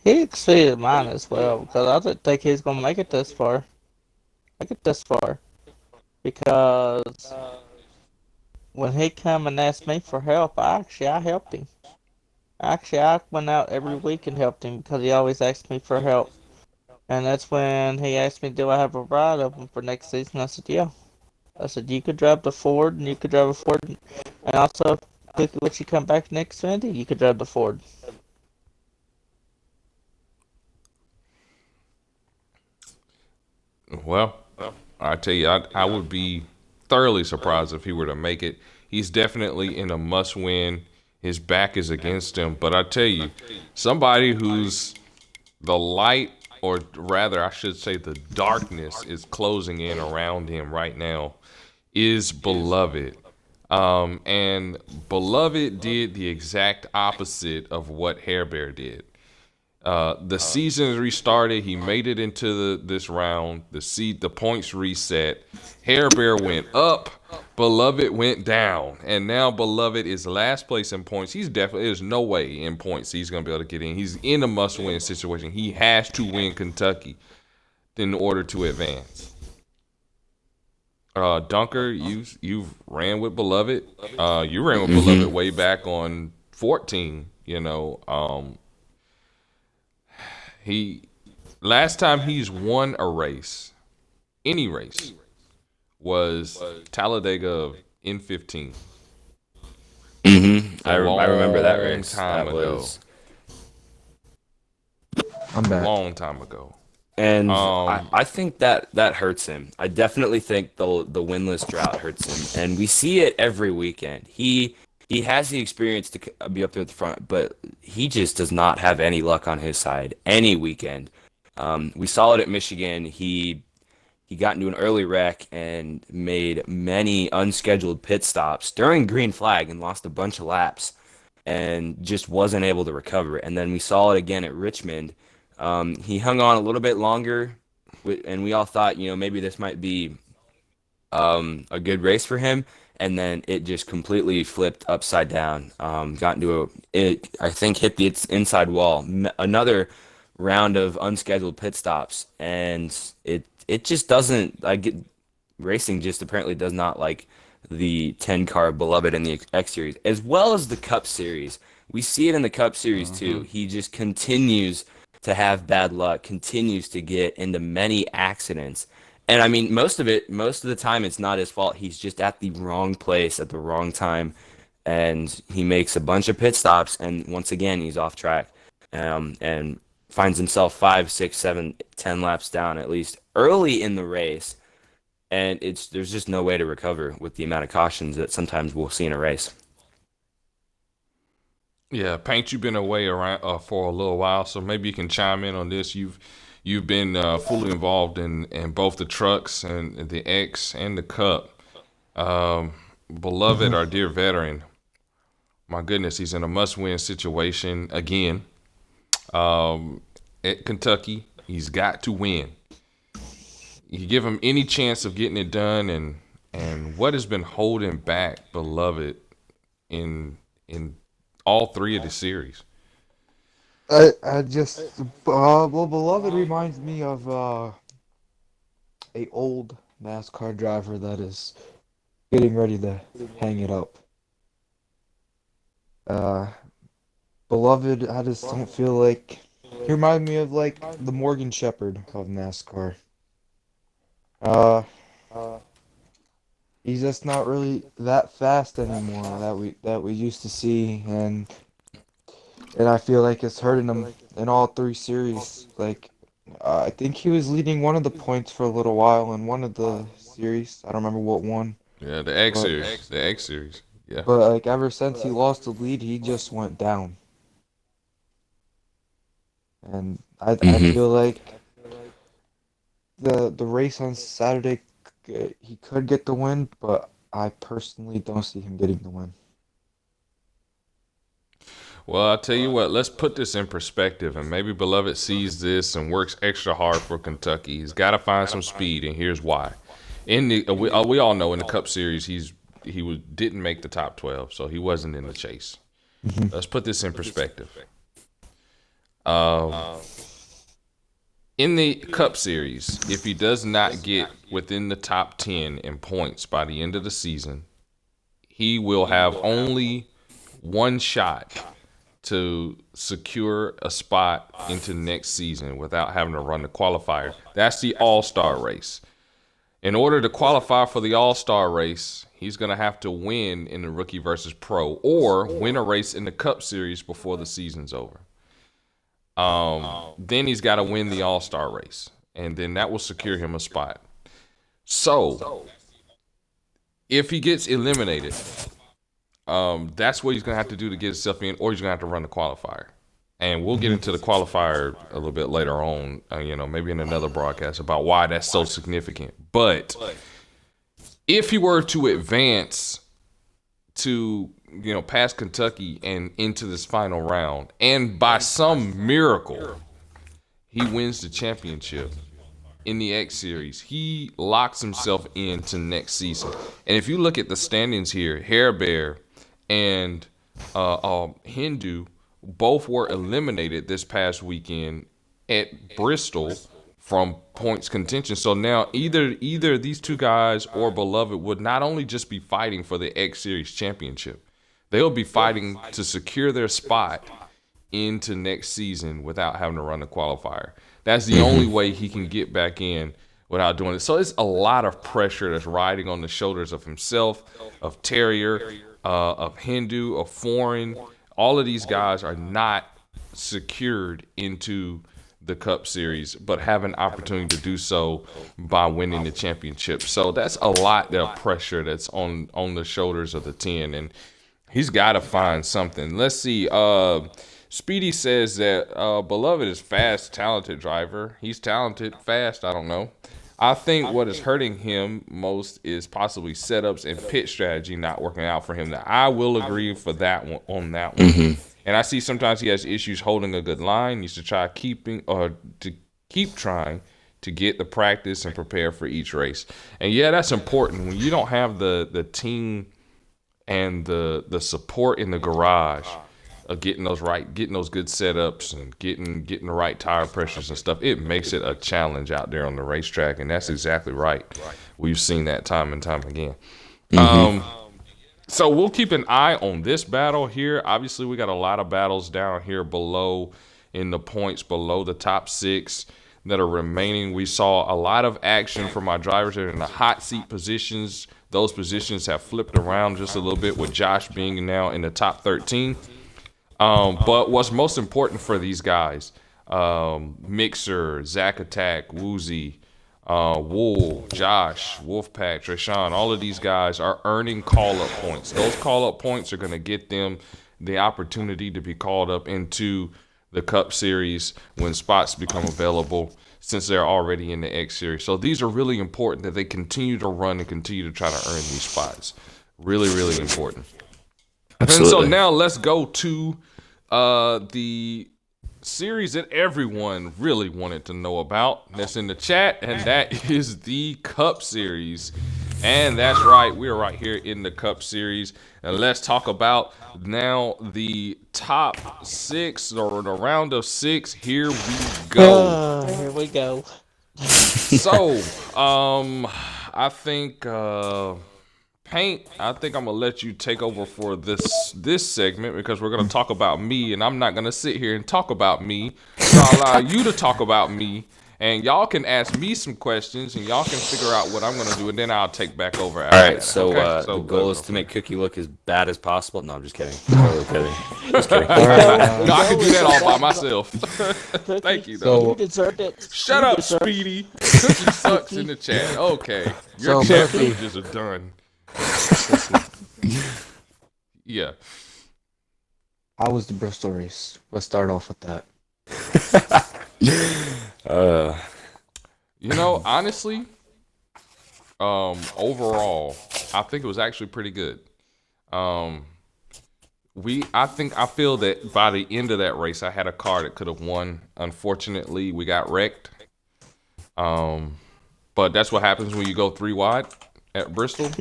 He exceeded mine as well because I didn't think he was going to make it this far. Because when he come and asked me for help, I helped him. Actually, I went out every week and helped him because he always asked me for help. And that's when he asked me, do I have a ride open for next season? I said, yeah. I said, you could drive the Ford, and you could drive a Ford. And also, if you let you come back next Sunday, you could drive the Ford. Well, I tell you, I would be thoroughly surprised if he were to make it. He's definitely in a must-win. His back is against him. But I tell you, somebody who's the light, or rather, I should say the darkness is closing in around him right now, is Beloved. And Beloved did the exact opposite of what Hair Bear did. The season restarted. He made it into this round. The points reset. Hair Bear went up. Beloved went down, and now Beloved is last place in points. There's no way in points he's gonna be able to get in. He's in a must-win situation. He has to win Kentucky in order to advance. Dunker, you've ran with Beloved. You ran with Beloved way back on 14. He last time he's won a race, any race, was Talladega in 15. I remember that race. Time that ago. was I'm back. Long time ago. And I think that hurts him. I definitely think the winless drought hurts him, and we see it every weekend. He has the experience to be up there at the front, but he just does not have any luck on his side any weekend. We saw it at Michigan. He got into an early wreck and made many unscheduled pit stops during green flag and lost a bunch of laps and just wasn't able to recover. And then we saw it again at Richmond. He hung on a little bit longer, and we all thought, maybe this might be a good race for him. And then it just completely flipped upside down. Got into I think hit the inside wall. Another round of unscheduled pit stops, and it just doesn't. Racing just apparently does not like the 10 car Beloved in the X Series as well as the Cup Series. We see it in the Cup Series too. He just continues to have bad luck, continues to get into many accidents. And I mean, most of the time, it's not his fault. He's just at the wrong place at the wrong time. and he makes a bunch of pit stops, and once again he's off track, and finds himself 5, 6, 7, 10 laps down at least early in the race, and there's just no way to recover with the amount of cautions that sometimes we'll see in a race. Yeah, Paint, you've been away around for a little while, so maybe you can chime in on this. You've been fully involved in both the trucks and the X and the Cup. Um, Beloved, our dear veteran, my goodness, he's in a must-win situation again. At Kentucky, he's got to win. You give him any chance of getting it done, and what has been holding back Beloved in all three of the series? I just well, beloved reminds me of a old NASCAR driver that is getting ready to hang it up. Uh, beloved, I just don't feel like he reminds me of like the Morgan Shepherd of NASCAR. Uh, he's just not really that fast anymore that we used to see, and I feel like it's hurting him in all three series. Like, I think he was leading one of the points for a little while in one of the series. I don't remember what one, Yeah, the X but series, the X series. Yeah. like ever since he lost the lead, he just went down. And I Hmm. feel like the race on Saturday, he could get the win, but I personally don't see him getting the win. Well, I'll tell you what, let's put this in perspective, and maybe Beloved sees this and works extra hard for Kentucky. He's got to find some speed, and here's why. In the we all know in the Cup Series didn't make the top 12, so he wasn't in the chase. Let's put this in perspective. Um, in the Cup Series, if he does not get within the top 10 in points by the end of the season, he will have only one shot to secure a spot into next season without having to run the qualifier. That's the All-Star race. In order to qualify for the All-Star race, he's going to have to win in the Rookie versus Pro or win a race in the Cup Series before the season's over. Then he's got to win the All-Star race, and then that will secure him a spot. So, if he gets eliminated, that's what he's going to have to do to get himself in, or he's going to have to run the qualifier. And we'll get into the qualifier a little bit later on, maybe in another broadcast about why that's so significant. But if he were to advance to, past Kentucky and into this final round, and by some miracle, he wins the championship in the X Series, he locks himself into next season. And if you look at the standings here, Hair Bear and Hindu both were eliminated this past weekend at Bristol from points contention. So now either these two guys or Beloved would not only just be fighting for the X Series championship, they'll be fighting to secure their spot into next season without having to run the qualifier. That's the only way he can get back in without doing it. So it's a lot of pressure that's riding on the shoulders of himself, of Terrier, of Hindu, of Foreign. All of these guys are not secured into the Cup Series, but have an opportunity to do so by winning the championship. So that's a lot of pressure that's on the shoulders of the 10, and he's got to find something. Let's see. Speedy says that Beloved is fast, talented driver. He's talented, fast, I don't know. I think what is hurting him most is possibly setups and pit strategy not working out for him. Now, I will agree for that one on that one. Mm-hmm. And I see sometimes he has issues holding a good line. He needs to keep trying to get the practice and prepare for each race. And yeah, that's important. When you don't have the team and the support in the garage of getting those good setups and getting the right tire pressures and stuff, it makes it a challenge out there on the racetrack, and that's exactly right. We've seen that time and time again. Mm-hmm. So we'll keep an eye on this battle here. Obviously, we got a lot of battles down here below in the points below the top 6 that are remaining. We saw a lot of action from our drivers that are in the hot seat positions. those positions have flipped around just a little bit with Josh being now in the top 13. But what's most important for these guys, Mixer, Zach Attack, Woozy, Wool, Josh, Wolfpack, Treshawn, all of these guys are earning call-up points. Those call-up points are going to get them the opportunity to be called up into the Cup Series when spots become available, since they're already in the X Series. So these are really important that they continue to run and continue to try to earn these spots. Really, really important. Absolutely. And so now let's go to the series that everyone really wanted to know about that's in the chat, and that is the Cup Series. And that's right, we're right here in the Cup Series, and let's talk about now the top 6, or the round of 6. Here we go. Here we go. So, I think Paint, I think I'm gonna let you take over for this segment, because we're gonna talk about me, and I'm not gonna sit here and talk about me. So I'll allow you to talk about me, and y'all can ask me some questions, and y'all can figure out what I'm gonna do, and then I'll take back over after All right, that. so, Okay? the goal is to make Cookie look as bad as possible. No, I'm just kidding. Totally kidding. Just kidding. No, I can do that all by myself. Thank you, though. So- You deserved it. Shut You up, deserved- Speedy. Cookie sucks in the chat. Okay, your So, chat Cookie. privileges are done. Yeah. How was the Bristol race? Let's start off with that. You know, honestly, overall, I think it was actually pretty good. I feel that by the end of that race, I had a car that could have won. Unfortunately, we got wrecked. But that's what happens when you go 3 wide at Bristol.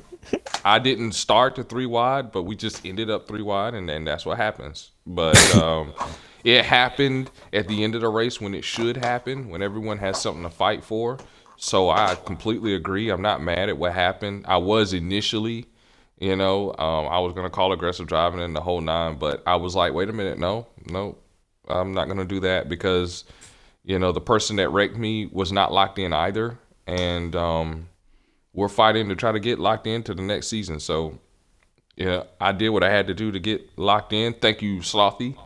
I didn't start to 3 wide, but we just ended up 3 wide, and then that's what happens. But it happened at the end of the race when it should happen, when everyone has something to fight for. So I completely agree. I'm not mad at what happened. I was initially, I was going to call aggressive driving and the whole 9, but I was like, wait a minute, no, I'm not going to do that, because, the person that wrecked me was not locked in either. And we're fighting to try to get locked into the next season. So, yeah, I did what I had to do to get locked in. Thank you, Slothy.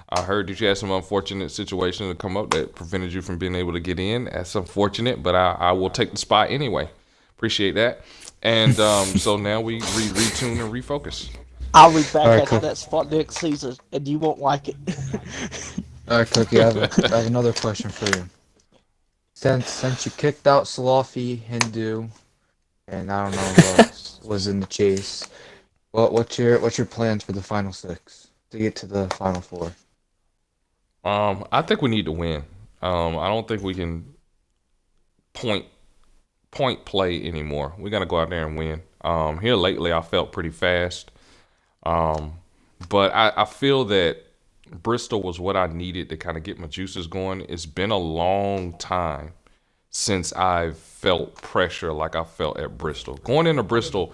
I heard that you had some unfortunate situation to come up that prevented you from being able to get in. That's unfortunate, but I will take the spot anyway. Appreciate that. And so now we retune and refocus. I'll be back Alright, at cool. that spot next season, and you won't like it. All right, Cookie, I have another question for you. Since you kicked out Salafi, Hindu, and I don't know who else was in the chase, what's your plans for the final 6 to get to the final 4? I think we need to win. I don't think we can point play anymore. We got to go out there and win. Here lately, I felt pretty fast. But I feel that Bristol was what I needed to kind of get my juices going. It's been a long time since I've felt pressure like I felt at Bristol. Going into Bristol,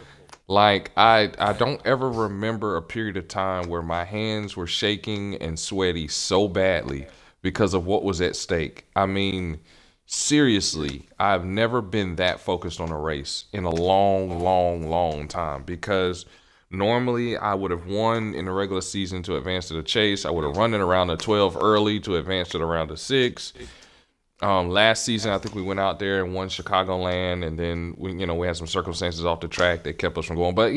like I don't ever remember a period of time where my hands were shaking and sweaty so badly because of what was at stake. I mean, seriously, I've never been that focused on a race in a long time, because normally I would have won in the regular season to advance to the chase. I would have run it around the 12 early to advance to the round of 6. Last season, I think we went out there and won Chicagoland, and then we had some circumstances off the track that kept us from going. But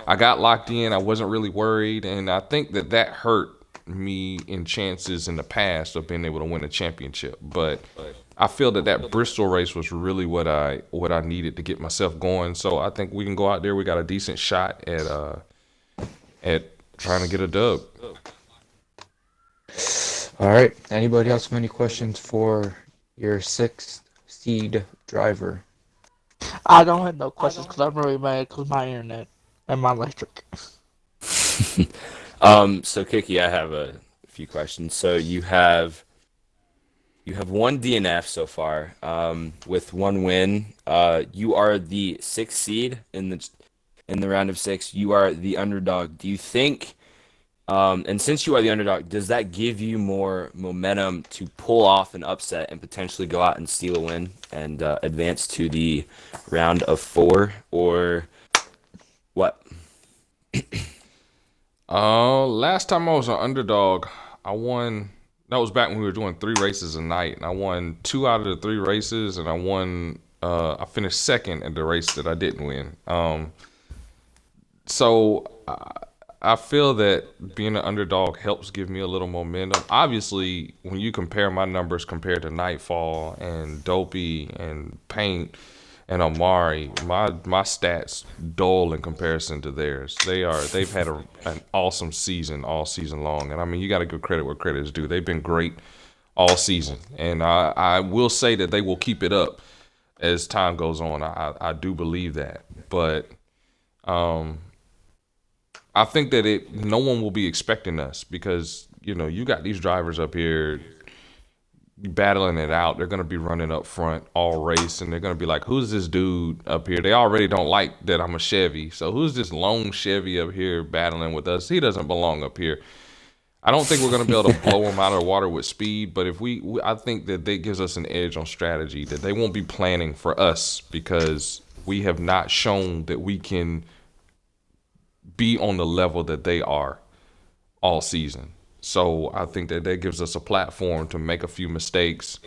I got locked in. I wasn't really worried, and I think that hurt me in chances in the past of being able to win a championship. But I feel that Bristol race was really what I needed to get myself going. So I think we can go out there. We got a decent shot at trying to get a dub. All right. Anybody else have any questions for your 6th seed driver? I don't have no questions because I'm really mad because my internet and my electric. So Kiki, I have a few questions. So you have 1 DNF so far, with 1 win. You are the 6th seed in the round of 6. You are the underdog. Do you think, and since you are the underdog, does that give you more momentum to pull off an upset and potentially go out and steal a win and advance to the round of 4? Or What? Last time I was an underdog, I won. That was back when we were doing 3 races a night, and I won 2 out of the 3 races, and I won. I finished second at the race that I didn't win. I feel that being an underdog helps give me a little momentum. Obviously, when you compare my numbers compared to Nightfall and Dopey and Paint and Amari, my stats dull in comparison to theirs. They've had an awesome season all season long, and I mean you got to give credit where credit is due. They've been great all season, and I will say that they will keep it up as time goes on. I do believe that, but I think that no one will be expecting us because you got these drivers up here battling it out. They're going to be running up front all race, and they're going to be like, who's this dude up here? They already don't like that I'm a Chevy, so who's this lone Chevy up here battling with us? He doesn't belong up here. I don't think we're going to be able to blow him out of the water with speed, but I think that gives us an edge on strategy, that they won't be planning for us because we have not shown that we can be on the level that they are all season. So I think that gives us a platform to make a few mistakes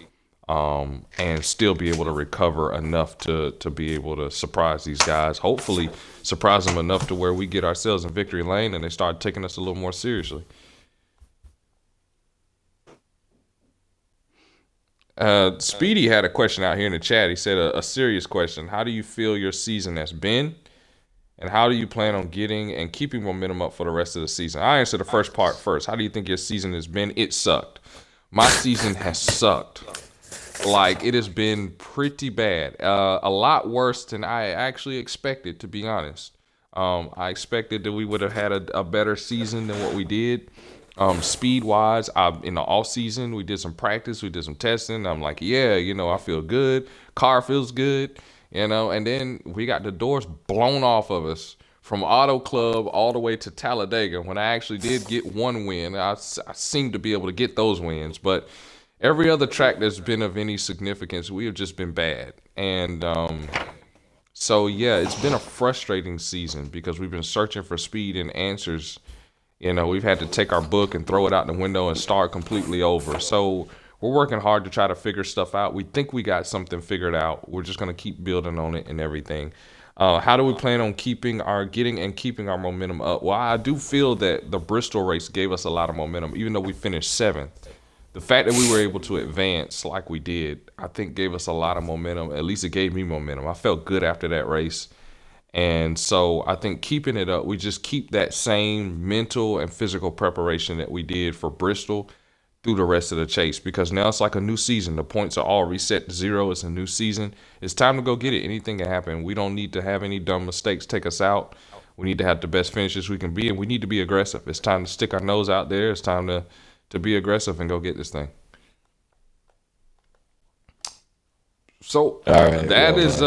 and still be able to recover enough to be able to surprise these guys. Hopefully surprise them enough to where we get ourselves in victory lane and they start taking us a little more seriously. Speedy had a question out here in the chat. He said a serious question. How do you feel your season has been? And how do you plan on getting and keeping momentum up for the rest of the season? I answer the first part first. How do you think your season has been? It sucked. My season has sucked. Like, it has been pretty bad. A lot worse than I actually expected, to be honest. I expected that we would have had a better season than what we did. Speed-wise, in the off-season, we did some practice. We did some testing. I'm like, yeah, I feel good. Car feels good. And then we got the doors blown off of us from Auto Club all the way to Talladega. When I actually did get one win, I seem to be able to get those wins. But every other track that's been of any significance, we have just been bad. And so, yeah, it's been a frustrating season because we've been searching for speed and answers. We've had to take our book and throw it out the window and start completely over. So we're working hard to try to figure stuff out. We think we got something figured out. We're just going to keep building on it and everything. How do we plan on keeping our momentum up? Well, I do feel that the Bristol race gave us a lot of momentum, even though we finished 7th. The fact that we were able to advance like we did, I think gave us a lot of momentum. At least it gave me momentum. I felt good after that race. And so I think keeping it up, we just keep that same mental and physical preparation that we did for Bristol through the rest of the chase, because now it's like a new season. The points are all reset to 0. It's a new season. It's time to go get it. Anything can happen. We don't need to have any dumb mistakes take us out. We need to have the best finishes we can be, and we need to be aggressive. It's time to stick our nose out there. It's time to be aggressive and go get this thing. So that is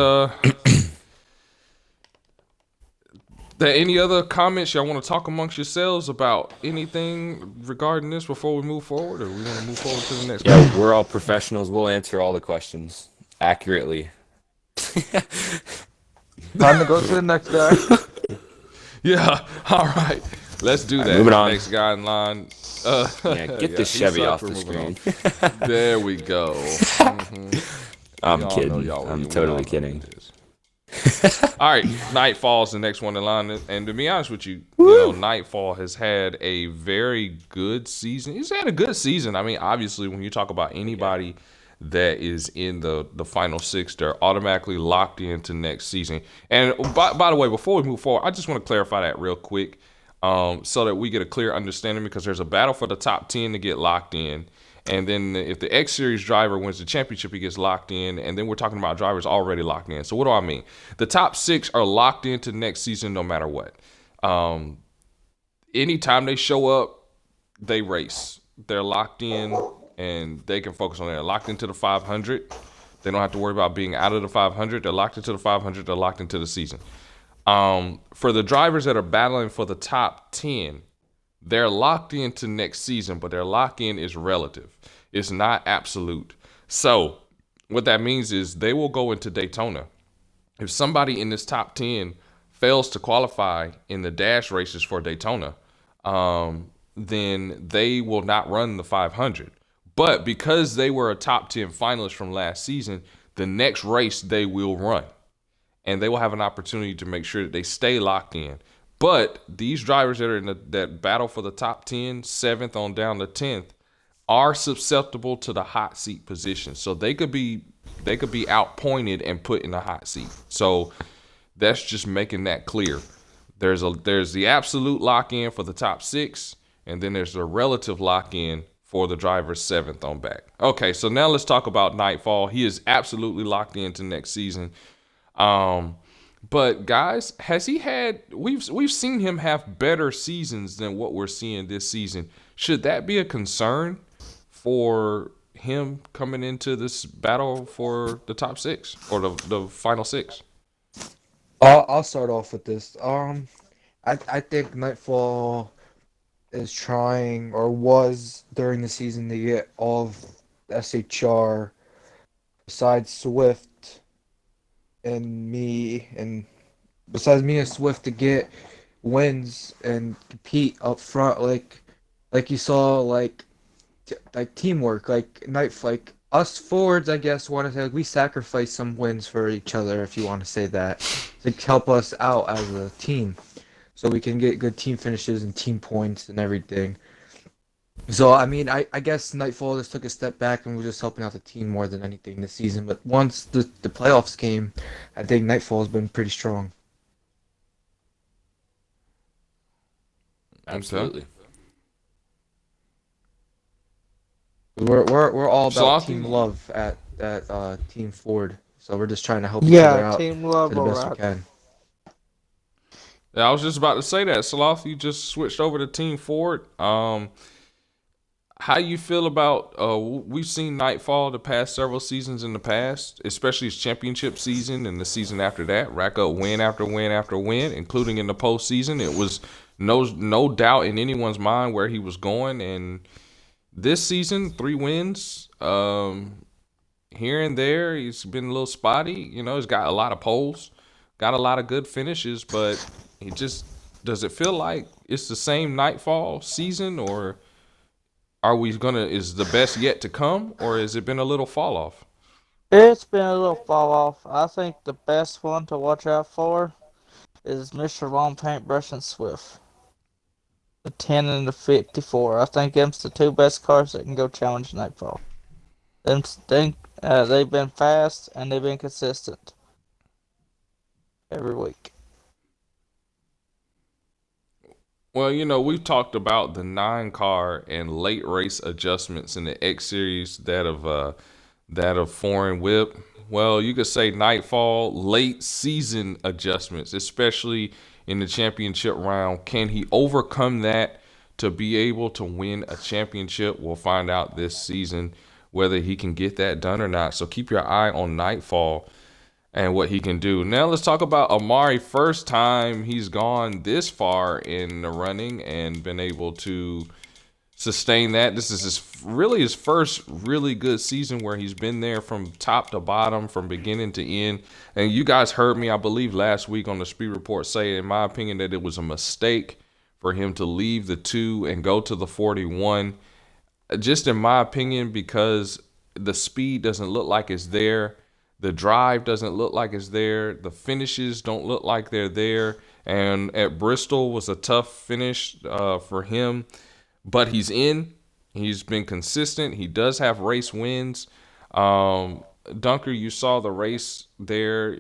any other comments y'all want to talk amongst yourselves about anything regarding this before we move forward, or we want to move forward to the next? Yeah, we're all professionals. We'll answer all the questions accurately. Time to go to the next guy. Yeah, all right. Let's do that. Moving on. Next guy in line. Get this Chevy off the screen. There we go. Mm-hmm. I'm kidding. I'm totally kidding. All right, Nightfall's the next one in line, and to be honest with you, Nightfall has had a very good season. He's had a good season. I mean, obviously, when you talk about anybody that is in the final 6, they're automatically locked into next season. And by the way, before we move forward, I just want to clarify that real quick, so that we get a clear understanding, because there's a battle for the top 10 to get locked in. And then if the X Series driver wins the championship, he gets locked in. And then we're talking about drivers already locked in. So what do I mean? The top 6 are locked into next season no matter what. Anytime they show up, they race. They're locked in, and they can focus on that. They're locked into the 500. They don't have to worry about being out of the 500. They're locked into the 500. They're locked into the season. For the drivers that are battling for the top 10, they're locked into next season, but their lock-in is relative. It's not absolute. So what that means is they will go into Daytona. If somebody in this top 10 fails to qualify in the dash races for Daytona, then they will not run the 500. But because they were a top 10 finalist from last season, the next race they will run. And they will have an opportunity to make sure that they stay locked in. But these drivers that are in that battle for the top 10, 7th on down to 10th, are susceptible to the hot seat position. So they could be outpointed and put in the hot seat. So that's just making that clear. There's the absolute lock-in for the top 6, and then there's a relative lock-in for the driver 7th on back. Okay, so now let's talk about Nightfall. He is absolutely locked into next season. But guys, has he had? We've seen him have better seasons than what we're seeing this season. Should that be a concern for him coming into this battle for the top 6 or the final 6? I'll start off with this. I think Nightfall is trying, or was during the season, to get all of SHR besides Swift and me, and besides me and Swift, to get wins and compete up front, like you saw, like teamwork, like us forwards, I guess, want to say, like, we sacrifice some wins for each other, if you want to say that, to help us out as a team, so we can get good team finishes and team points and everything. So, I mean, I guess Nightfall just took a step back and was just helping out the team more than anything this season. But once the playoffs came, I think Nightfall has been pretty strong. Absolutely. We're all about Slothy? team love at Team Ford. So we're just trying to help each other Yeah, out team to love, the all best we right. can. Yeah, I was just about to say that. Sloth, you just switched over to Team Ford. How you feel about? We've seen Nightfall the past several seasons in the past, especially his championship season and the season after that, rack up win after win after win, including in the postseason. It was no doubt in anyone's mind where he was going, and this season, 3 wins. Here and there, he's been a little spotty. He's got a lot of poles, got a lot of good finishes, but he just does it feel like it's the same Nightfall season, or is the best yet to come, or has it been a little fall off? It's been a little fall off. I think the best one to watch out for is Mr. Long Paintbrush and Swift. The 10 and the 54. I think them's the 2 best cars that can go challenge Nightfall. They've been fast and they've been consistent every week. Well, we've talked about the 9-car and late race adjustments in the X Series, that of Foreign Whip. Well, you could say Nightfall late season adjustments, especially in the championship round. Can he overcome that to be able to win a championship? We'll find out this season whether he can get that done or not. So keep your eye on Nightfall and what he can do. Now let's talk about Amari. First time he's gone this far in the running and been able to sustain that. This is his first really good season where he's been there from top to bottom, from beginning to end. And you guys heard me, I believe, last week on the Speed Report say, in my opinion, that it was a mistake for him to leave the 2 and go to the 41. Just in my opinion, because the speed doesn't look like it's there. The drive doesn't look like it's there. The finishes don't look like they're there. And at Bristol was a tough finish for him. But he's in. He's been consistent. He does have race wins. Dunker, you saw the race there.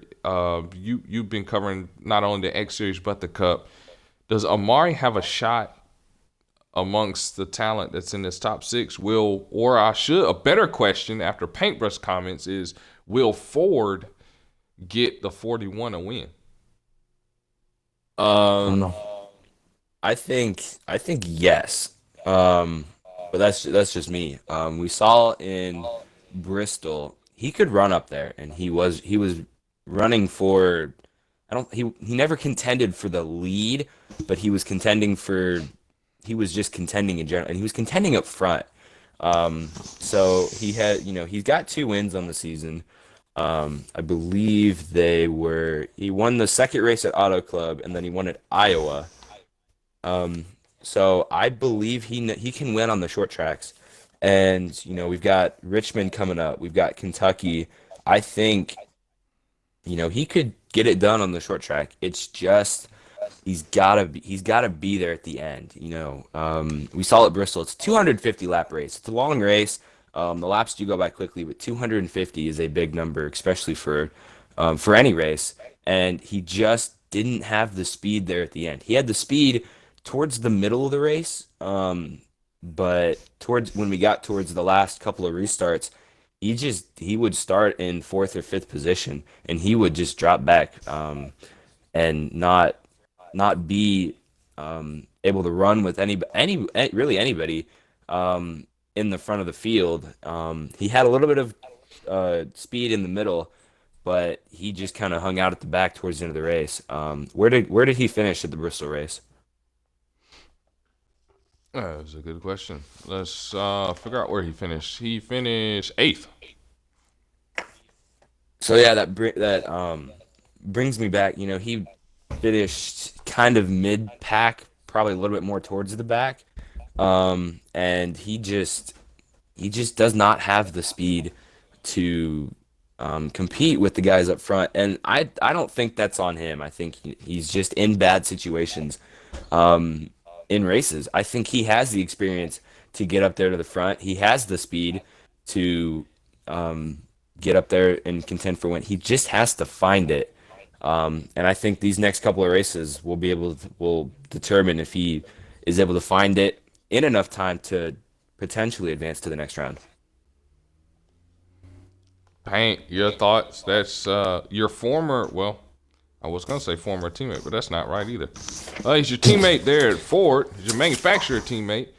You've been covering not only the X Series but the Cup. Does Amari have a shot amongst the talent that's in this top 6? A better question after Paintbrush comments is, will Ford get the 41 a win? I think yes. But that's just me. We saw in Bristol, he could run up there, and he was running for, he never contended for the lead, but he was just contending in general, and he was contending up front. So he had, he's got 2 wins on the season. I believe he won the second race at Auto Club and then he won at Iowa. Um, so I believe he can win on the short tracks. And, we've got Richmond coming up. We've got Kentucky. I think, he could get it done on the short track. It's just he's gotta be there at the end. We saw at Bristol. It's a 250 lap race. It's a long race. The laps do go by quickly, but 250 is a big number, especially for any race. And he just didn't have the speed there at the end. He had the speed towards the middle of the race, but towards when we got towards the last couple of restarts, he would start in fourth or fifth position, and he would just drop back, and not be able to run with really anybody in the front of the field. He had a little bit of speed in the middle, but he just kind of hung out at the back towards the end of the race. Where did he finish at the Bristol race? That's a good question. Let's figure out where he finished. He finished eighth. So yeah, that brings me back. He finished kind of mid pack, probably a little bit more towards the back, and he just does not have the speed to compete with the guys up front. And I don't think that's on him. I think he's just in bad situations um, in races. I think he has the experience to get up there to the front. He has the speed to um, get up there and contend for win. He just has to find it. And I think these next couple of races will determine if he is able to find it in enough time to potentially advance to the next round. Paint, your thoughts? That's your former, well, I was going to say former teammate, but that's not right either. He's your teammate there at Ford. He's your manufacturer teammate.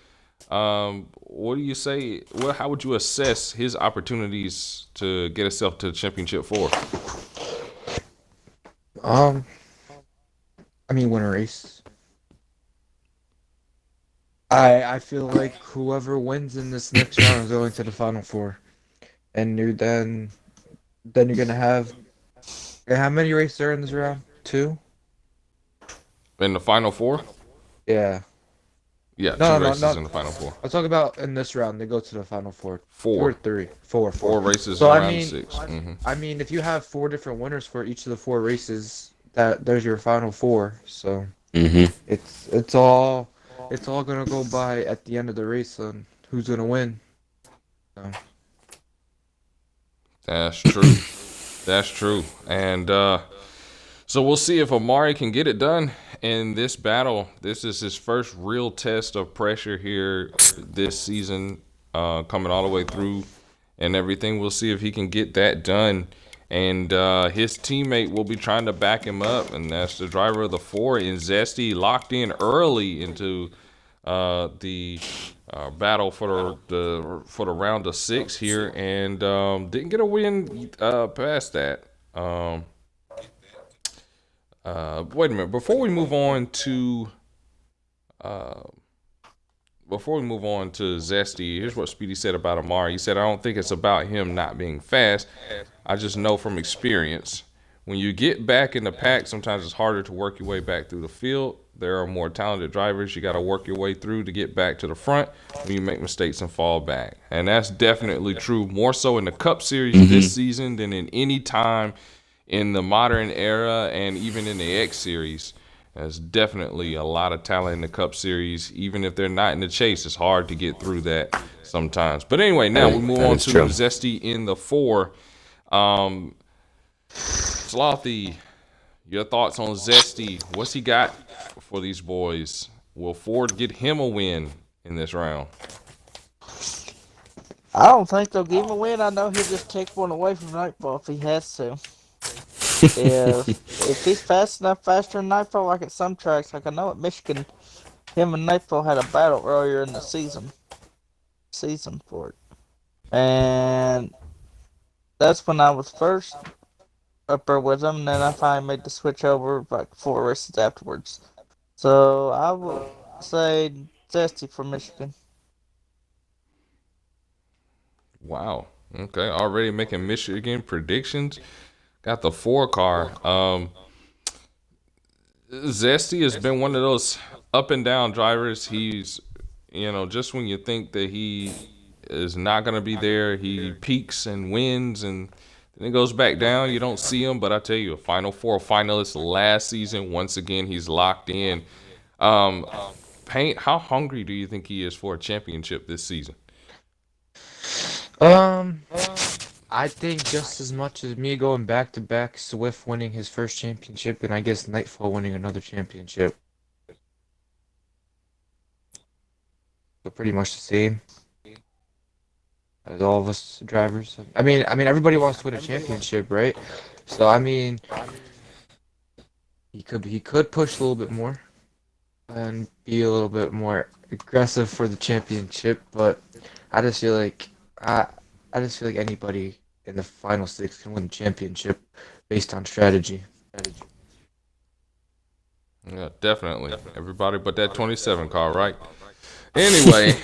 What do you say? Well, how would you assess his opportunities to get himself to the championship four? Um, I mean, win a race. I feel like whoever wins in this next round is going to the final four, and then you're gonna have how many races are in this round? Two? In the final four? Yeah. Yeah, No, two no, no, races no. in the final four. I'll talk about in this round. They go to the final four. Two or Four. three. Four. Four races So I around mean, six. I mean, if you have four different winners for each of the four races, there's your final four. So Mm-hmm. it's all gonna go by at the end of the race on who's gonna win. So, That's true. That's true. And so we'll see if Amari can get it done in this battle. This is his first real test of pressure here this season, coming all the way through and everything. We'll see if he can get that done. And his teammate will be trying to back him up, and that's the driver of the four in Zesty, locked in early into the battle for the round of six here, and didn't get a win past that. Wait a minute. Before we move on to Zesty, here's what Speedy said about Amari. He said, "I don't think it's about him not being fast. I just know from experience, when you get back in the pack, sometimes it's harder to work your way back through the field. There are more talented drivers you got to work your way through to get back to the front when you make mistakes and fall back." And that's definitely true, more so in the Cup Series this season than in any time in the modern era and even in the X Series. There's definitely a lot of talent in the Cup Series. Even if they're not in the chase, it's hard to get through that sometimes. But anyway, now we move That on is to true. Zesty in the four. Slothy, your thoughts on Zesty? What's he got for these boys? Will Ford get him a win in this round? I don't think they'll give him a win. I know he'll just take one away from Nightfall if he has to. If he's fast enough, faster than Nightfall, like at some tracks, like I know at Michigan, him and Nightfall had a battle earlier in the season for it, and that's when I was first up there with him. And then I finally made the switch over like 4 races afterwards. So I will say Zesty for Michigan. Wow. Okay, already making Michigan predictions. Got the 4 car. Zesty has been one of those up and down drivers. He's, just when you think that he is not going to be there, he peaks and wins, and then it goes back down. You don't see him, but I tell you, a Final Four finalist last season. Once again, he's locked in. Um, Paint, how hungry do you think he is for a championship this season? Um, I think just as much as me going back to back, Swift winning his first championship, and I guess Nightfall winning another championship. So pretty much the same as all of us drivers. I mean, everybody wants to win a championship, right? So I mean, he could push a little bit more and be a little bit more aggressive for the championship, but I just feel like I I just feel like anybody in the final six can win the championship based on strategy. Yeah, definitely. Everybody but that 27 car, right? Anyway,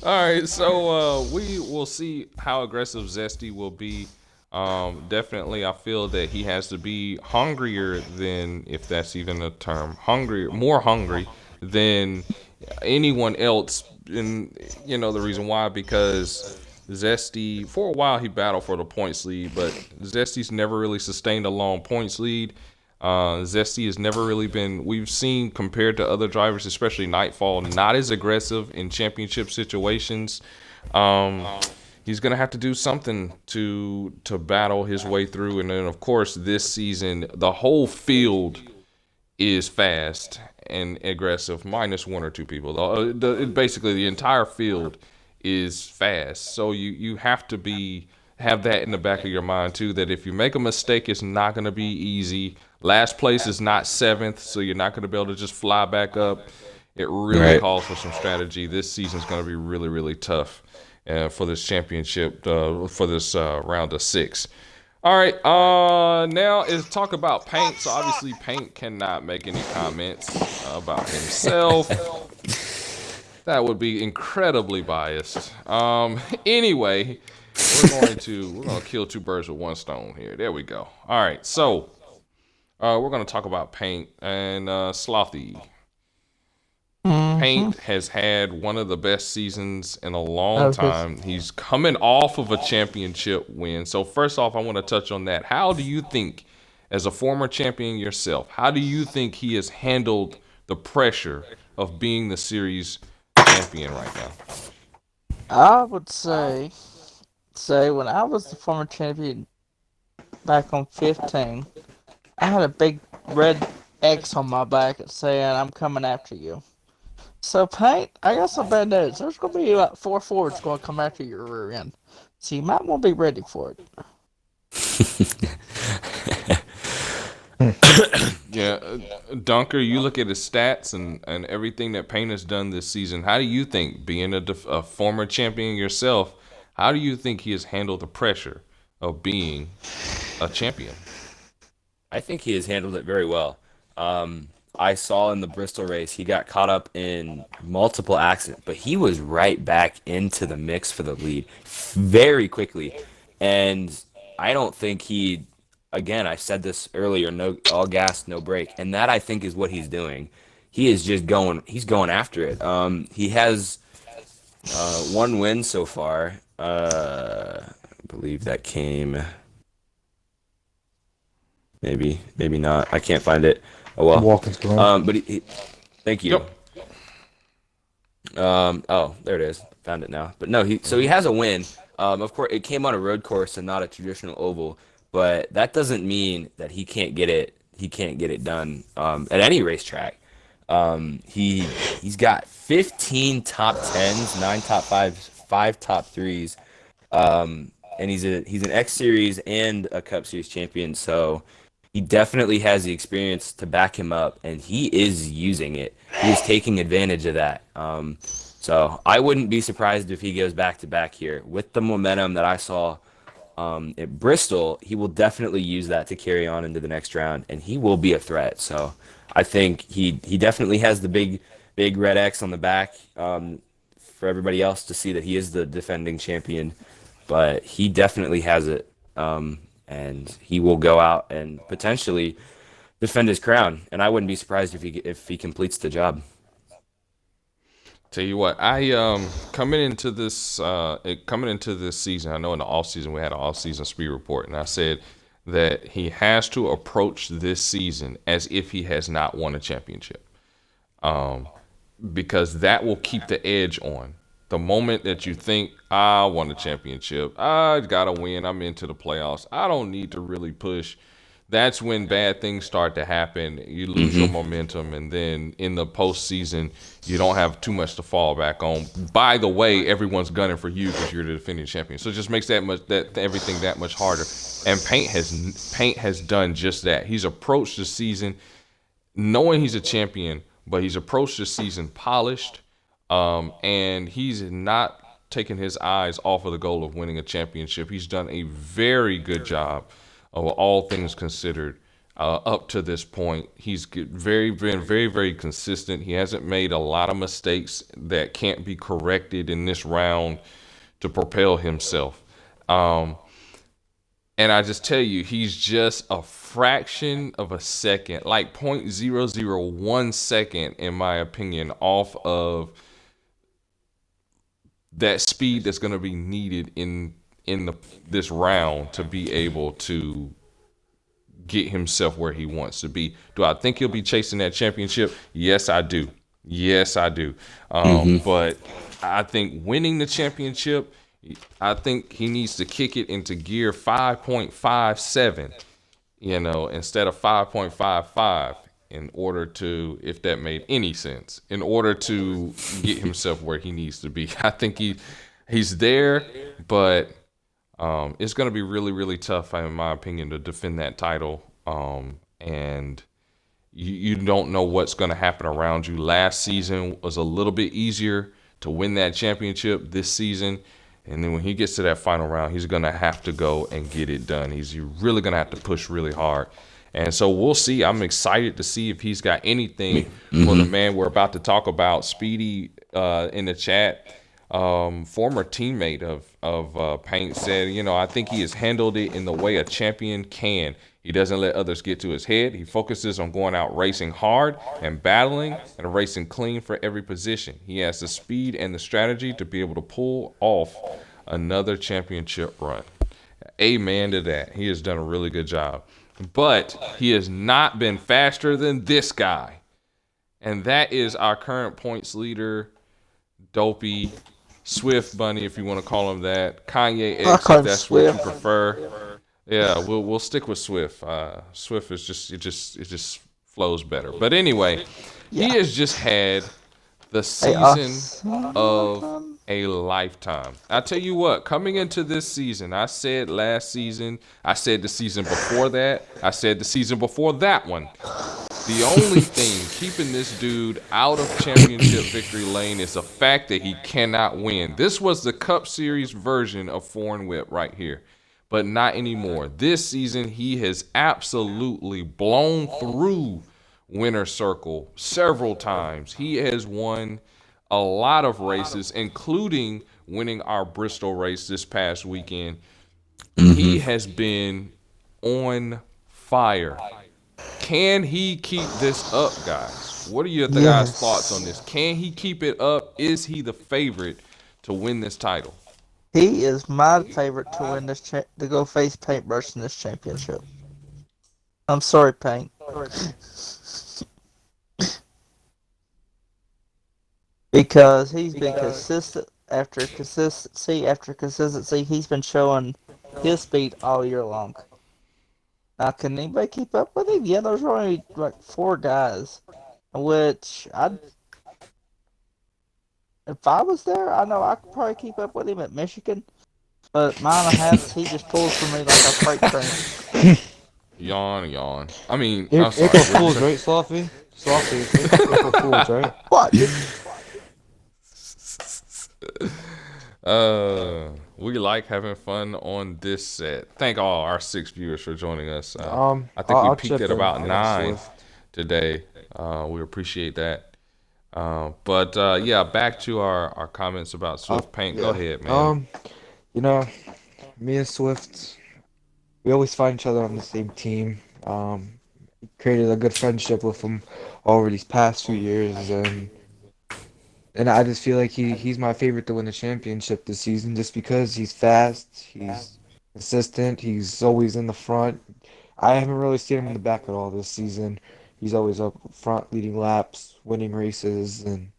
all right. So we will see how aggressive Zesty will be. Definitely, I feel that he has to be hungrier than, if that's even a term, hungry, more hungry than anyone else. And the reason why, because Zesty, for a while he battled for the points lead, but Zesty's never really sustained a long points lead. Zesty has never really been, we've seen, compared to other drivers, especially Nightfall, not as aggressive in championship situations. Um, he's gonna have to do something to battle his way through, and then of course this season the whole field is fast and aggressive, minus 1 or 2 people. Basically, the entire field is fast. So you have to have that in the back of your mind too. That if you make a mistake, it's not going to be easy. Last place is not seventh, so you're not going to be able to just fly back up. It really Right. calls for some strategy. This season's going to be really, really tough for this championship, for this round of 6. All right, now is talk about Paint. So obviously Paint cannot make any comments about himself. That would be incredibly biased. Anyway, we're gonna kill 2 birds with 1 stone here. There we go. All right, so we're gonna talk about Paint and Slothy. Mm-hmm. Paint has had one of the best seasons in a long Of his, time. He's coming off of a championship win. So first off, I want to touch on that. How do you think, as a former champion yourself, how do you think he has handled the pressure of being the series champion right now? I would say when I was the former champion back on 15, I had a big red X on my back saying I'm coming after you. So Paint, I got some bad news. There's gonna be about 4 Fords gonna come after your rear end. So you might want to be ready for it. Yeah, Dunker, you look at his stats and everything that Paint has done this season. How do you think, being a former champion yourself, how do you think he has handled the pressure of being a champion? I think he has handled it very well. I saw in the Bristol race he got caught up in multiple accidents, but he was right back into the mix for the lead very quickly. And I don't think again, I said this earlier, no all gas, no brake, and that I think is what he's doing. He is just he's going after it. He has 1 win so far. I believe that came. Maybe not. I can't find it. Oh well. Walking through. But thank you. Yep. Oh, there it is. Found it now. But no, he has a win. Of course, it came on a road course and not a traditional oval. But that doesn't mean that he can't get it. He can't get it done at any racetrack. He's got 15 top tens, 9 top fives, 5 top threes, and he's an X Series and a Cup Series champion. So he definitely has the experience to back him up, and he is using it. He is taking advantage of that. So I wouldn't be surprised if he goes back to back here with the momentum that I saw at Bristol. He will definitely use that to carry on into the next round, and he will be a threat. So I think he definitely has the big red X on the back. for everybody else to see that he is the defending champion, but he definitely has it. And he will go out and potentially defend his crown. And I wouldn't be surprised if he completes the job. Tell you what, I coming into this season, I know in the off season we had an off season speed report, and I said that he has to approach this season as if he has not won a championship, because that will keep the edge on. The moment that you think I won a championship, I gotta win, I'm into the playoffs, I don't need to really push. That's when bad things start to happen. You lose your momentum, and then in the postseason, you don't have too much to fall back on. By the way, everyone's gunning for you because you're the defending champion. So it just makes everything that much harder. And Paint has done just that. He's approached the season knowing he's a champion, but he's approached the season polished, and he's not taken his eyes off of the goal of winning a championship. He's done a very good job of all things considered up to this point. He's been very consistent. He hasn't made a lot of mistakes that can't be corrected in this round to propel himself. And I just tell you, he's just a fraction of a second, like 0.001 second, in my opinion, off of that speed that's going to be needed in this round to be able to get himself where he wants to be. Do I think he'll be chasing that championship? Yes, I do. But I think winning the championship, I think he needs to kick it into gear 5.57, instead of 5.55, in order to, if that made any sense, in order to get himself where he needs to be. I think he's there, but it's going to be really tough, in my opinion, to defend that title. And you don't know what's going to happen around you. Last season was a little bit easier to win that championship. This season, and then when he gets to that final round, he's going to have to go and get it done. He's really going to have to push really hard. And so we'll see. I'm excited to see if he's got anything for the man we're about to talk about. Speedy in the chat, former teammate of Paint, said, I think he has handled it in the way a champion can. He doesn't let others get to his head. He focuses on going out racing hard and battling and racing clean for every position. He has the speed and the strategy to be able to pull off another championship run. Amen to that. He has done a really good job. But he has not been faster than this guy. And that is our current points leader, Dopey, Swift Bunny, if you want to call him that. Kanye X, if that's what you prefer. Yeah, we'll stick with Swift. Swift is just flows better. But anyway, he has just had the season of a lifetime. I tell you what, coming into this season, I said last season, I said the season before that, I said the season before that one. The only thing keeping this dude out of championship victory lane is the fact that he cannot win. This was the Cup Series version of Foreign Whip right here, but not anymore. This season, he has absolutely blown through winner's circle several times. He has won a lot of races, including winning our Bristol race this past weekend. He has been on fire. Can he keep this up, guys? What are your guys' thoughts on this? Can he keep it up? Is he the favorite to win this title? He is my favorite to win this to go face Paintbrush in this championship. I'm sorry, Paint. Because he's been consistent after consistency after consistency. He's been showing his speed all year long. Now, can anybody keep up with him? Yeah, there's only like 4 guys. Which, if I was there, I know I could probably keep up with him at Michigan. But mile and a half, he just pulls for me like a freight train. Yawn. I mean, I'm sorry. April Fool's, right, Sloppy? Sloppy, April Fool's, right? What? We like having fun on this set. Thank all our 6 viewers for joining us. I think we peaked at about 9 today. We appreciate that. Yeah, back to our comments about Swift Paint. Go Yeah. ahead, man. You know, me and Swift, we always find each other on the same team. Created a good friendship with him over these past few years, and I just feel like he's my favorite to win the championship this season, just because he's fast, he's consistent, he's always in the front. I haven't really seen him in the back at all this season. He's always up front, leading laps, winning races, and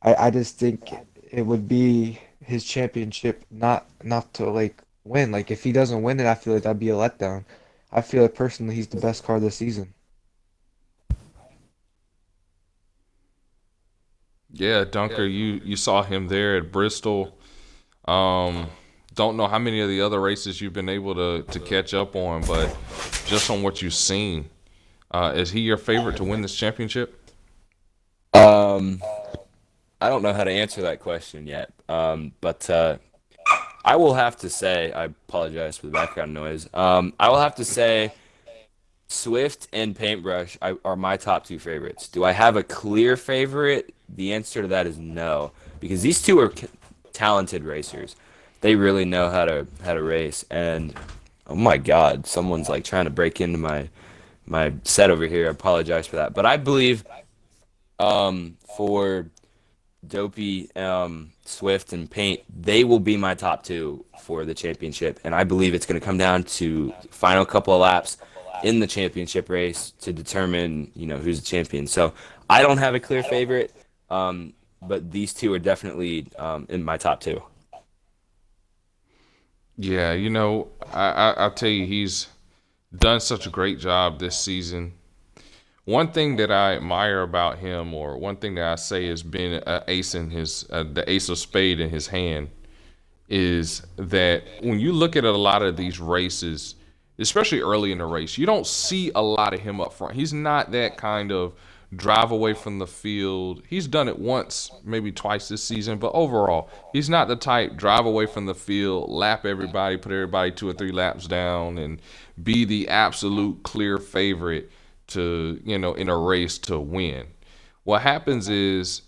I just think it would be his championship not to like win. Like if he doesn't win it, I feel like that'd be a letdown. I feel like personally he's the best car this season. Yeah, Dunker, you saw him there at Bristol. Um, don't know how many of the other races you've been able to catch up on, but just on what you've seen, is he your favorite to win this championship? Um, I don't know how to answer that question yet. But I will have to say, I apologize for the background noise. I will have to say Swift and Paintbrush are my top two favorites. Do I have a clear favorite? The answer to that is no, because these two are talented racers. They really know how to race. And oh my God, someone's like trying to break into my set over here. I apologize for that. But I believe for Dopey, Swift, and Paint, they will be my top two for the championship. And I believe it's going to come down to final couple of laps in the championship race to determine, who's the champion. So I don't have a clear favorite, but these two are definitely in my top two. Yeah, I'll tell you, he's done such a great job this season. One thing that I admire about him, or one thing that I say has been an ace in the ace of spade in his hand, is that when you look at a lot of these races, especially early in the race, you don't see a lot of him up front. He's not that kind of drive away from the field. He's done it once, maybe twice this season, but overall, he's not the type drive away from the field, lap everybody, put everybody 2 or 3 laps down, and be the absolute clear favorite to, in a race to win. What happens is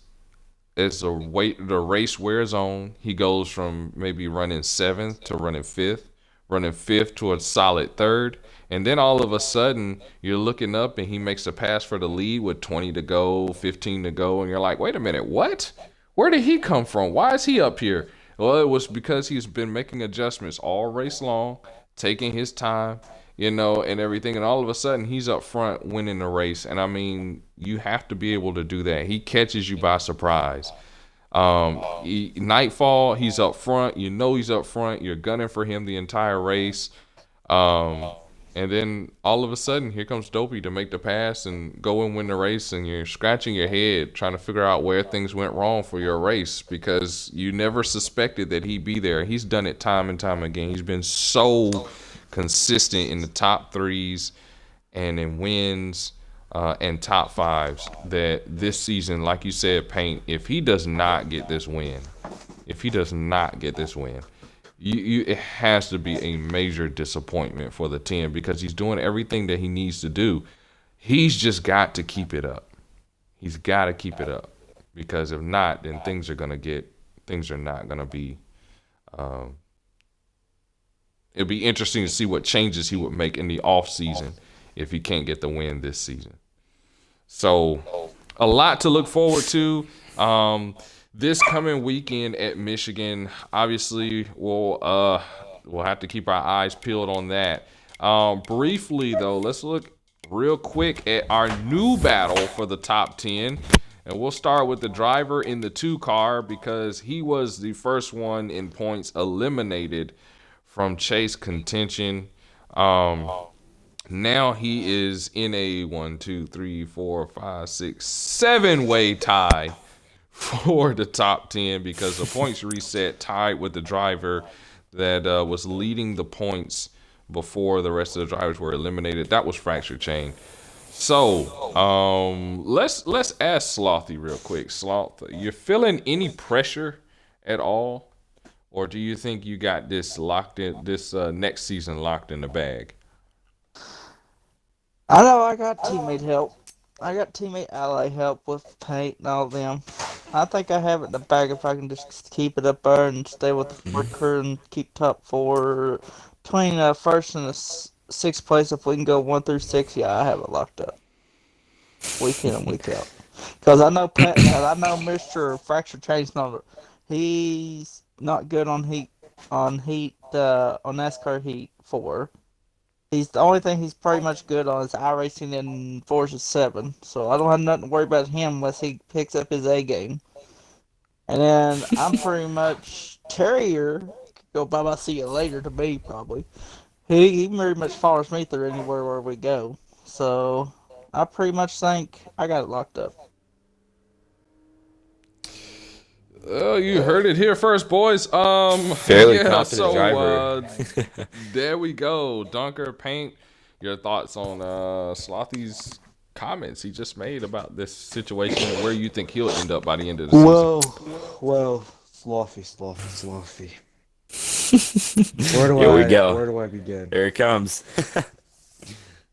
as the race wears on, he goes from maybe running seventh to running fifth to a solid third, and then all of a sudden you're looking up and he makes a pass for the lead with 20 to go, 15 to go, and you're like, wait a minute, what? Where did he come from? Why is he up here? Well, it was because he's been making adjustments all race long, taking his time, and everything. And all of a sudden, he's up front winning the race. And I mean, you have to be able to do that. He catches you by surprise. Nightfall, he's up front. He's up front. You're gunning for him the entire race. Um, and then all of a sudden, here comes Dopey to make the pass and go and win the race. And you're scratching your head trying to figure out where things went wrong for your race because you never suspected that he'd be there. He's done it time and time again. He's been so consistent in the top threes and in wins and top fives that this season, like you said, Paint, if he does not get this win, it has to be a major disappointment for the team because he's doing everything that he needs to do. He's just got to keep it up. He's got to keep it up because if not, then things are not going to be. It'll be interesting to see what changes he would make in the off season if he can't get the win this season. So, a lot to look forward to. This coming weekend at Michigan, obviously, we'll have to keep our eyes peeled on that. Briefly, though, let's look real quick at our new battle for the top 10. And we'll start with the driver in the 2 car because he was the first one in points eliminated from chase contention. Now he is in a 1, 2, 3, 4, 5, 6, 7-way tie for the top 10 because the points reset tied with the driver that was leading the points before the rest of the drivers were eliminated. That was Fracture Chain. So let's ask Slothy real quick. Sloth, you feeling any pressure at all? Or do you think you got this locked in, this next season locked in the bag? I know I got teammate help. I got teammate ally help with paint and all them. I think I have it in the bag if I can just keep it up there and stay with the crew and keep top four between first and the sixth place. If we can go 1 through 6, yeah, I have it locked up week in and week out. Cause I know Mister Fracture Chain's not. He's not good on NASCAR Heat 4. He's the only thing he's pretty much good on is iRacing and Forza 7. So I don't have nothing to worry about him unless he picks up his A game. And then I'm pretty much Terrier. Go bye bye, see you later to me probably. He pretty much follows me through anywhere where we go. So I pretty much think I got it locked up. Oh, you heard it here first, boys. Fairly Yeah. confident So driver. there we go. Dunker Paint. Your thoughts on Slothy's comments he just made about this situation and where you think he'll end up by the end of the season. Well, Slothy. Where Here we go. where do I begin? Here it comes.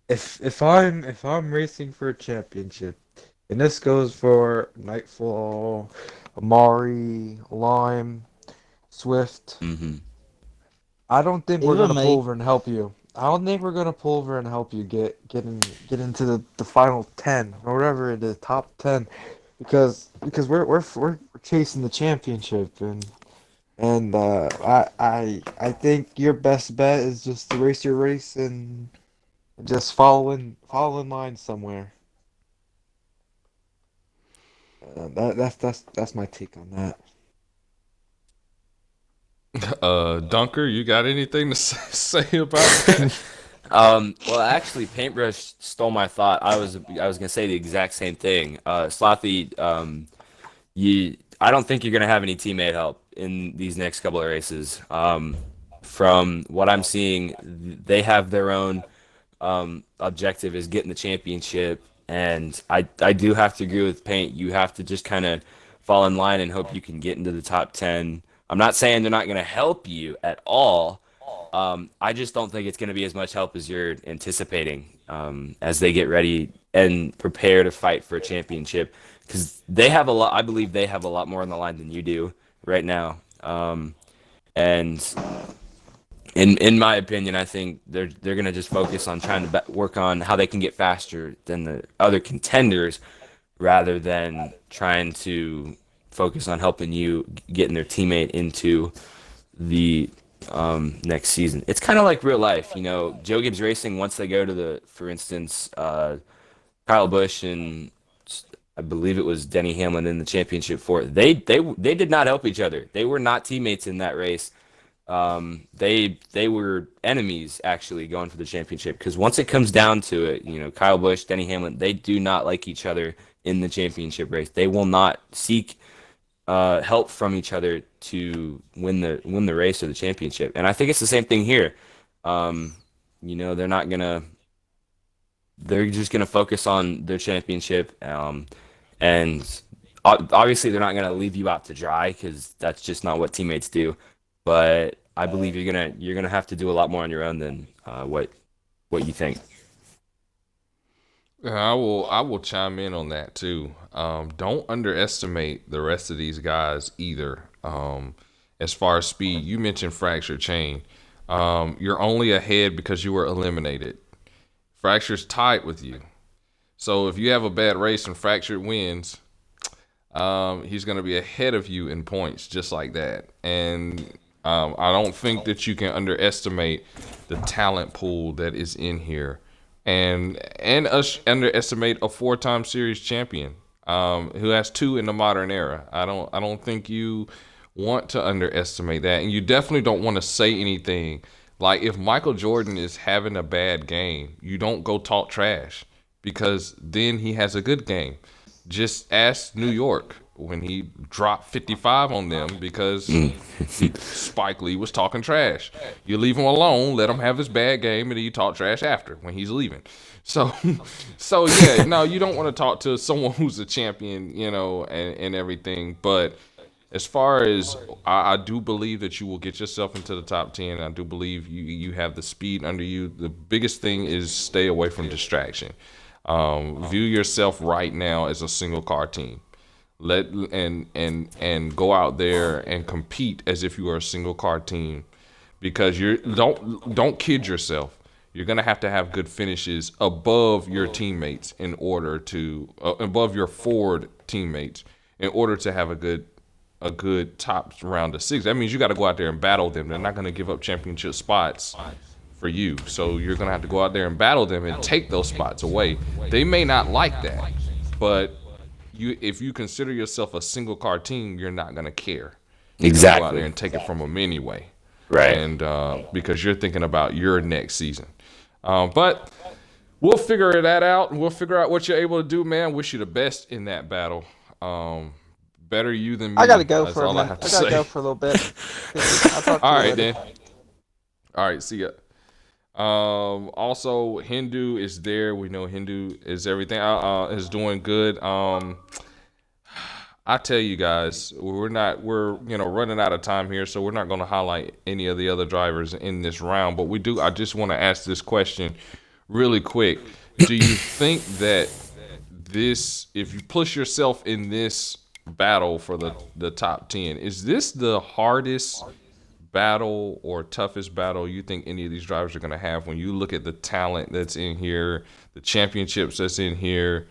If I'm racing for a championship, and this goes for Nightfall, Amari, Lime, Swift, hmm I don't think we're Even gonna pull me. over and help you. I don't think we're gonna pull over and help you get into the final 10 or whatever it is, top 10, because we're chasing the championship, and I think your best bet is just to race your race and just follow in line somewhere. That's my take on that. Dunker, you got anything to say about that? Well, actually, Paintbrush stole my thought. I was gonna say the exact same thing. Slothy, I don't think you're gonna have any teammate help in these next couple of races. From what I'm seeing, they have their own objective is getting the championship, and I do have to agree with Paint. You have to just kind of fall in line and hope you can get into the top 10. I'm not saying they're not going to help you at all. I just don't think it's going to be as much help as you're anticipating as they get ready and prepare to fight for a championship because they have a lot. I believe they have a lot more on the line than you do right now. And in my opinion, I think they're gonna just focus on trying to work on how they can get faster than the other contenders, rather than trying to focus on helping you getting their teammate into the next season. It's kind of like real life, you know. Joe Gibbs Racing, once they go to for instance, Kyle Busch and I believe it was Denny Hamlin in the championship for it. They did not help each other. They were not teammates in that race. They were enemies actually going for the championship because once it comes down to it, you know, Kyle Busch, Denny Hamlin, they do not like each other in the championship race. They will not seek help from each other to win the race or the championship. And I think it's the same thing here. You know, they're just gonna focus on their championship, and obviously they're not gonna leave you out to dry because that's just not what teammates do. But I believe you're gonna have to do a lot more on your own than what you think. Yeah, I will chime in on that too. Don't underestimate the rest of these guys either. As far as speed, you mentioned Fracture Chain. You're only ahead because you were eliminated. Fracture's tied with you. So if you have a bad race and Fracture wins, he's going to be ahead of you in points just like that. And I don't think that you can underestimate the talent pool that is in here, and us underestimate a four-time series champion who has two in the modern era. I don't think you want to underestimate that, and you definitely don't want to say anything. Like if Michael Jordan is having a bad game, you don't go talk trash because then he has a good game. Just ask New York when he dropped 55 on them because Spike Lee was talking trash. You leave him alone, let him have his bad game, and then you talk trash after when he's leaving. So, so yeah, no, you don't want to talk to someone who's a champion, you know, and everything. But as far as I do believe that you will get yourself into the top 10. I do believe you have the speed under you. The biggest thing is stay away from distraction. View yourself right now as a single car team. Let and go out there and compete as if you are a single car team, because you don't kid yourself. You're gonna have to have good finishes above your teammates in order to above your Ford teammates in order to have a good top round of six. That means you got to go out there and battle them. They're not going to give up championship spots for you. So you're going to have to go out there and battle them and take those spots away. They may not like that, but if you consider yourself a single car team, you're not going to care. You're going to go out there Exactly. and take it from them anyway. Right. And because you're thinking about your next season. But we'll figure that out, and we'll figure out what you're able to do, man. Wish you the best in that battle. Better you than me. I gotta go That's for a all I minute. have to I gotta say. go for a little bit. I'll talk to All you right, later. then. All right, see ya. Also, Hindu is there. We know Hindu is everything. Is doing good. I tell you guys, we're running out of time here, so we're not going to highlight any of the other drivers in this round. But we do. I just want to ask this question really quick. Do you think that if you push yourself in this battle for the top 10, is this the hardest battle or toughest battle you think any of these drivers are going to have when you look at the talent that's in here, the championships that's in here?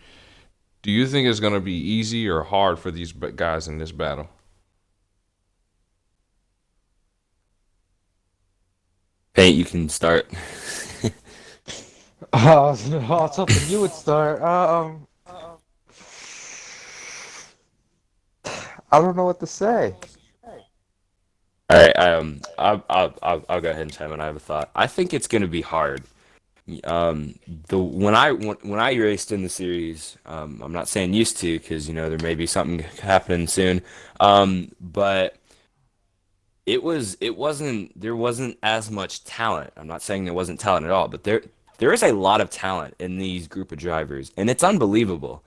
Do you think it's going to be easy or hard for these guys in this battle? Paint, you can start. I was hoping you would start. I don't know what to say. All right. I'll go ahead and chime in. I have a thought. I think it's going to be hard. When I raced in the series, I'm not saying used to, because there may be something happening soon. But there wasn't as much talent. I'm not saying there wasn't talent at all, but there is a lot of talent in these group of drivers, and it's unbelievable.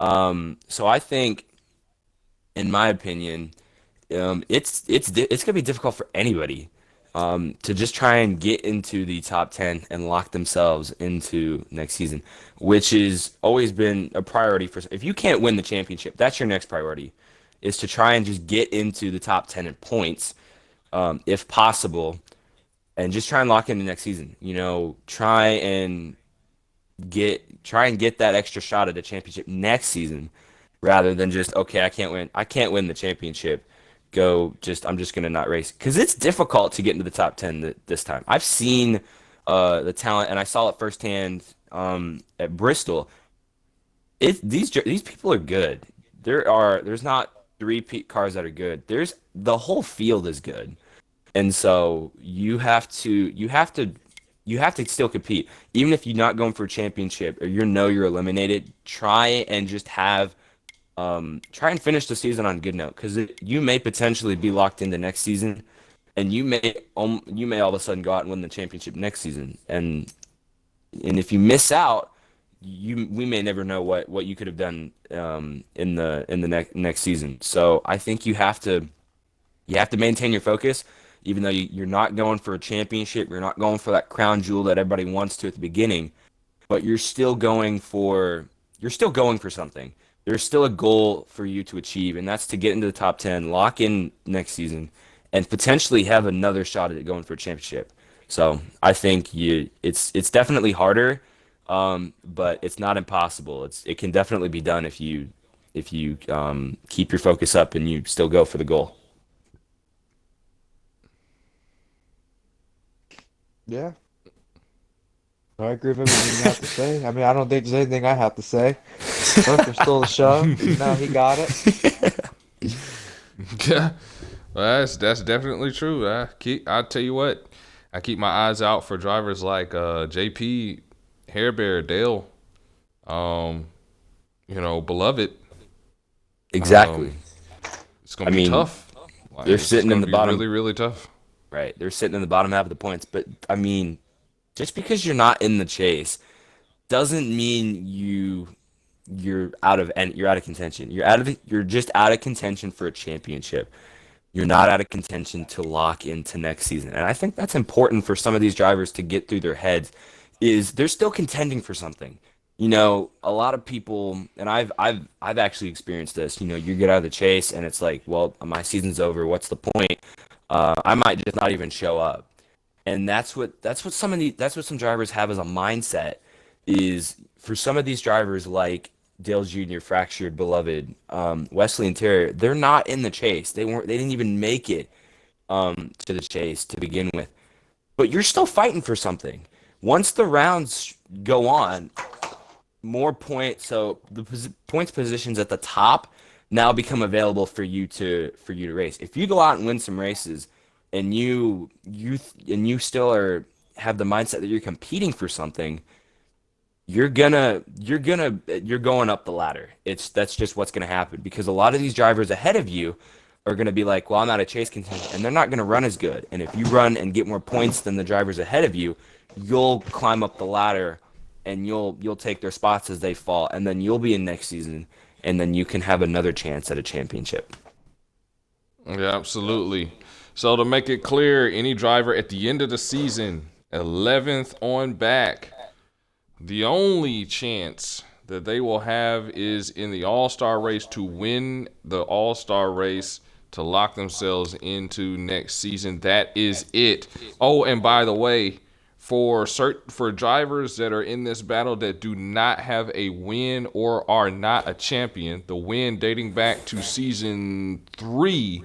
So I think, in my opinion, it's gonna be difficult for anybody to just try and get into the top 10 and lock themselves into next season, which has always been a priority for. If you can't win the championship, that's your next priority, is to try and just get into the top 10 in points, if possible, and just try and lock in the next season. Try and get that extra shot at the championship next season, rather than just, okay, I can't win the championship. I'm just gonna not race, because it's difficult to get into the top 10 this time. I've seen the talent, and I saw it firsthand at Bristol. These people are good. There's not three cars that are good. There's the whole field is good, and so you have to still compete, even if you're not going for a championship or you're eliminated. Try and finish the season on a good note, because you may potentially be locked into next season, and you may all of a sudden go out and win the championship next season, and if you miss out, we may never know what you could have done in the next season. So I think you have to maintain your focus, even though you're not going for a championship, you're not going for that crown jewel that everybody wants to at the beginning, but you're still going for something. There's still a goal for you to achieve, and that's to get into the top 10, lock in next season, and potentially have another shot at it going for a championship. So I think it's definitely harder, but it's not impossible. It can definitely be done if you keep your focus up and you still go for the goal. Yeah, I agree with everything you have to say. I mean, I don't think there's anything I have to say. Hooker stole the show. Now he got it. Yeah, well, that's definitely true. I'll tell you what, I keep my eyes out for drivers like JP, Hair Bear, Dale, Beloved. Exactly. It's gonna I be mean, tough. Like, they're it's sitting in gonna the be bottom. really, really tough. Right. They're sitting in the bottom half of the points. But I mean, just because you're not in the chase doesn't mean you're out of contention. You're just out of contention for a championship. You're not out of contention to lock into next season. And I think that's important for some of these drivers to get through their heads, is they're still contending for something. a lot of people, and I've actually experienced this. You get out of the chase, and it's like, well, my season's over. What's the point? I might just not even show up. And that's what some drivers have as a mindset is for some of these drivers like Dale Jr., Fractured, Beloved, Wesley and Terry, they're not in the chase. They didn't even make it to the chase to begin with. But you're still fighting for something. Once the rounds go on, more points, so the points positions at the top now become available for you to race. If you go out and win some races and you still have the mindset that you're competing for something, you're going up the ladder. That's just what's gonna happen because a lot of these drivers ahead of you are gonna be like, well, I'm not a chase contender, and they're not gonna run as good. And if you run and get more points than the drivers ahead of you, you'll climb up the ladder and you'll take their spots as they fall, and then you'll be in next season, and then you can have another chance at a championship. Yeah, absolutely. So to make it clear, any driver at the end of the season, 11th on back, the only chance that they will have is in the All-Star race to win the All-Star race to lock themselves into next season. That is it. Oh, and by the way, for drivers that are in this battle that do not have a win or are not a champion, the win dating back to season 3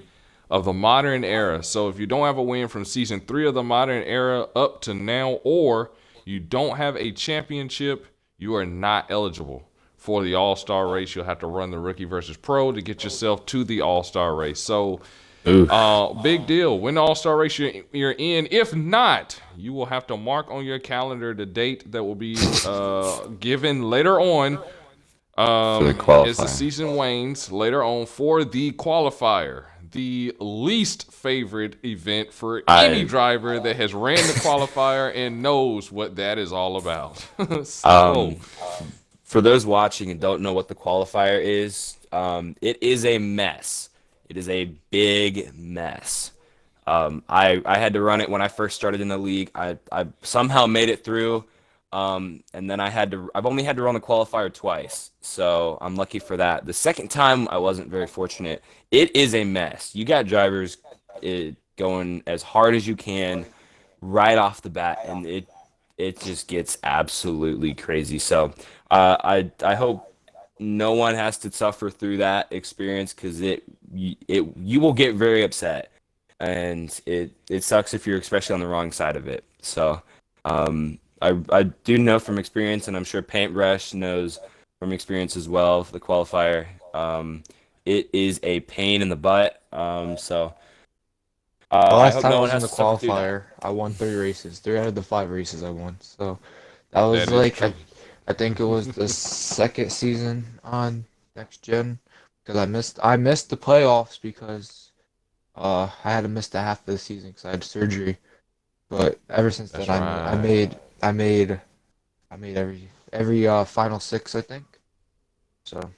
of the modern era. So if you don't have a win from season 3 of the modern era up to now, or you don't have a championship, you are not eligible for the All-Star race. You'll have to run the Rookie versus Pro to get yourself to the All-Star race. So big deal. Win the All-Star race, you're in. If not, you will have to mark on your calendar the date that will be given later on as the season wanes later on for the qualifier. The least favorite event for any driver that has ran the qualifier and knows what that is all about. For those watching and don't know what the qualifier is, it is a mess. It is a big mess. I had to run it when I first started in the league. I somehow made it through, and then I've only had to run the qualifier twice, so I'm lucky for that. The second time, I wasn't very fortunate. It is a mess. You got drivers going as hard as you can right off the bat, and it just gets absolutely crazy. So I hope no one has to suffer through that experience because you will get very upset, and it sucks if you're especially on the wrong side of it. So I do know from experience, and I'm sure Paintbrush knows from experience as well, the qualifier. It is a pain in the butt. The last time I was in the qualifier, I won 3 races. 3 out of the 5 races I won. So that was I think it was the second season on Next Gen because I missed the playoffs because I had to miss the half of the season because I had surgery. But ever since then, I made every final 6, I think. So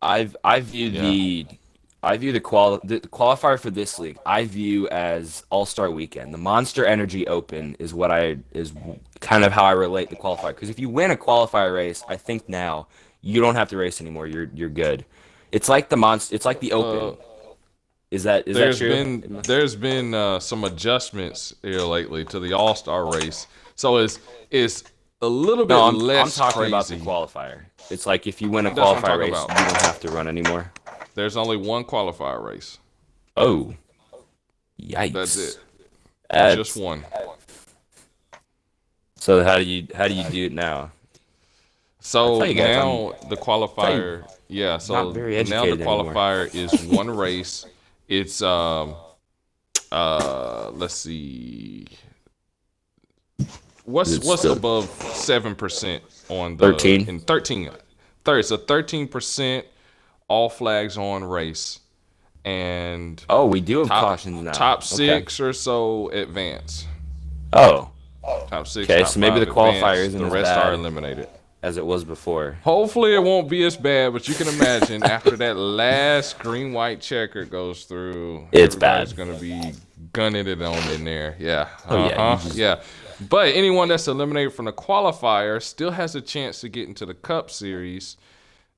I view the qualifier for this league. I view as All-Star Weekend. The Monster Energy Open is kind of how I relate the qualifier. Because if you win a qualifier race, I think now you don't have to race anymore. You're good. It's like It's like the Open. Is that true? There's been some adjustments here lately to the All-Star race, so it's a little bit less. I'm talking crazy. about the qualifier. It's like if you win a qualifier race, you don't have to run anymore. There's only one qualifier race. Oh, yikes! That's it. Just one. So how do you do it now? So now the qualifier, So now the qualifier is one race. It's let's see. What's above 7% on the 13? In 13. It's a 13% all flags on race, and we do have cautions now. Top 6 or so advance. Oh, top 6. Okay, top so maybe 5 the qualifier advance. isn't The as rest bad are eliminated as it was before. Hopefully it won't be as bad, but you can imagine after that last green white checker goes through, it's bad. Everybody's gonna be gunning it on in there. Yeah. Oh yeah. Yeah. But anyone that's eliminated from the qualifier still has a chance to get into the Cup Series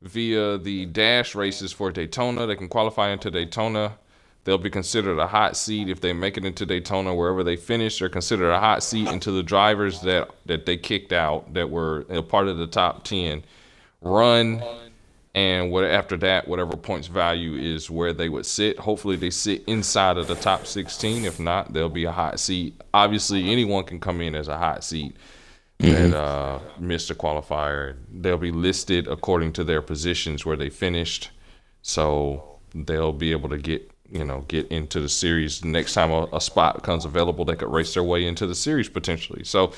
via the dash races for Daytona. They can qualify into Daytona. They'll be considered a hot seat if they make it into Daytona. Wherever they finish, they're considered a hot seat until the drivers that they kicked out that were a part of the top 10 run. And after that, whatever points value is where they would sit. Hopefully they sit inside of the top 16. If not, they'll be a hot seat. Obviously, anyone can come in as a hot seat that missed a qualifier. They'll be listed according to their positions where they finished. So they'll be able to get into the series. Next time a spot becomes available, they could race their way into the series potentially. So,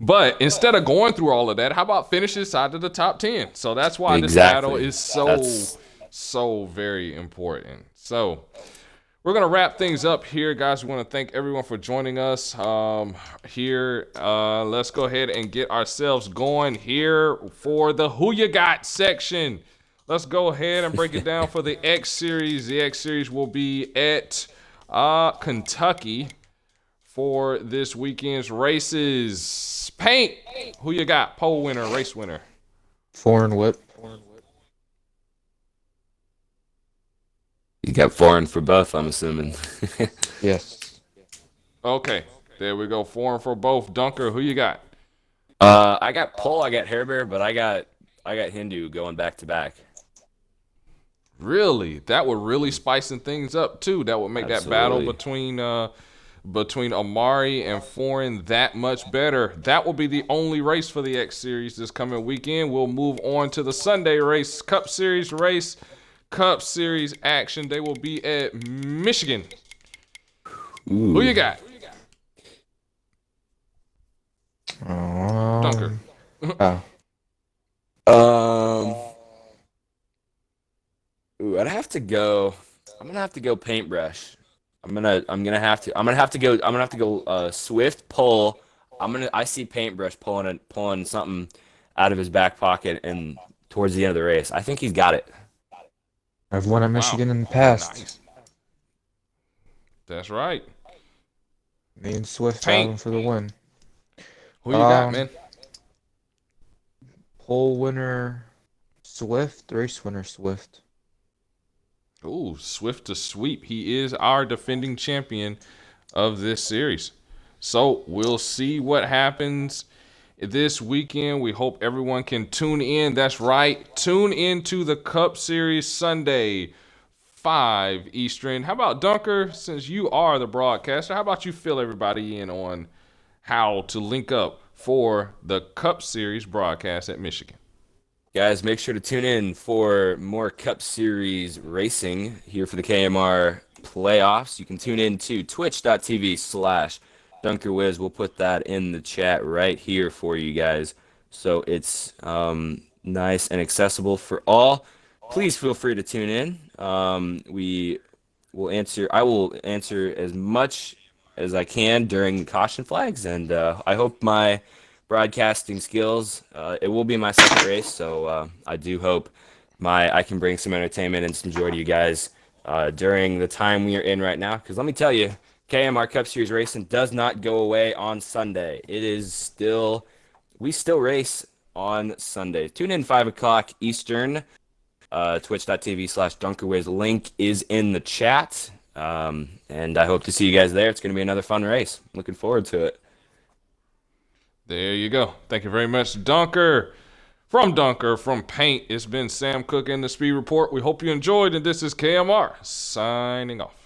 but instead of going through all of that, how about finish inside of the top 10? So that's why this battle is so very important. So we're going to wrap things up here, guys. We want to thank everyone for joining us here. Let's go ahead and get ourselves going here for the Who You Got section. Let's go ahead and break it down for the X Series. The X Series will be at Kentucky for this weekend's races. Paint, who you got? Pole winner, race winner. Foreign whip. You got foreign for both, I'm assuming. Yes. Okay, there we go. Foreign for both. Dunker, who you got? I got pole, I got hair bear, but I got Hindu going back to back. Really? That would really spicing things up too. That would make that battle between Amari and Foreign that much better. That will be the only race for the X Series this coming weekend. We'll move on to the Sunday race, Cup Series race, Cup Series action. They will be at Michigan. Ooh. Who you got? Dunker. I'd have to go. I'm gonna have to go paintbrush. I'm gonna have to go Swift pull. I see paintbrush pulling something out of his back pocket and towards the end of the race. I think he's got it. I've won at Michigan in the past. Nice. That's right. Me and Swift battling for the win. Who you got, man? Pole winner Swift, race winner Swift. Ooh, Swift to sweep. He is our defending champion of this series. So we'll see what happens this weekend. We hope everyone can tune in. That's right. Tune into the Cup Series Sunday, 5 Eastern. How about Dunker, since you are the broadcaster, how about you fill everybody in on how to link up for the Cup Series broadcast at Michigan? Guys, make sure to tune in for more Cup Series racing here for the KMR playoffs. You can tune in to twitch.tv/DunkerWiz. We'll put that in the chat right here for you guys. So it's nice and accessible for all. Please feel free to tune in. I will answer as much as I can during caution flags, and I hope my broadcasting skills. It will be my second race, so I do hope I can bring some entertainment and some joy to you guys during the time we are in right now. Because let me tell you, KMR Cup Series racing does not go away on Sunday. We still race on Sunday. Tune in 5 o'clock Eastern. Twitch.tv/DunkerWiz. Link is in the chat, and I hope to see you guys there. It's going to be another fun race. Looking forward to it. There you go. Thank you very much, Dunker. From Paint, it's been Sam Cook in the Speed Report. We hope you enjoyed, and this is KMR signing off.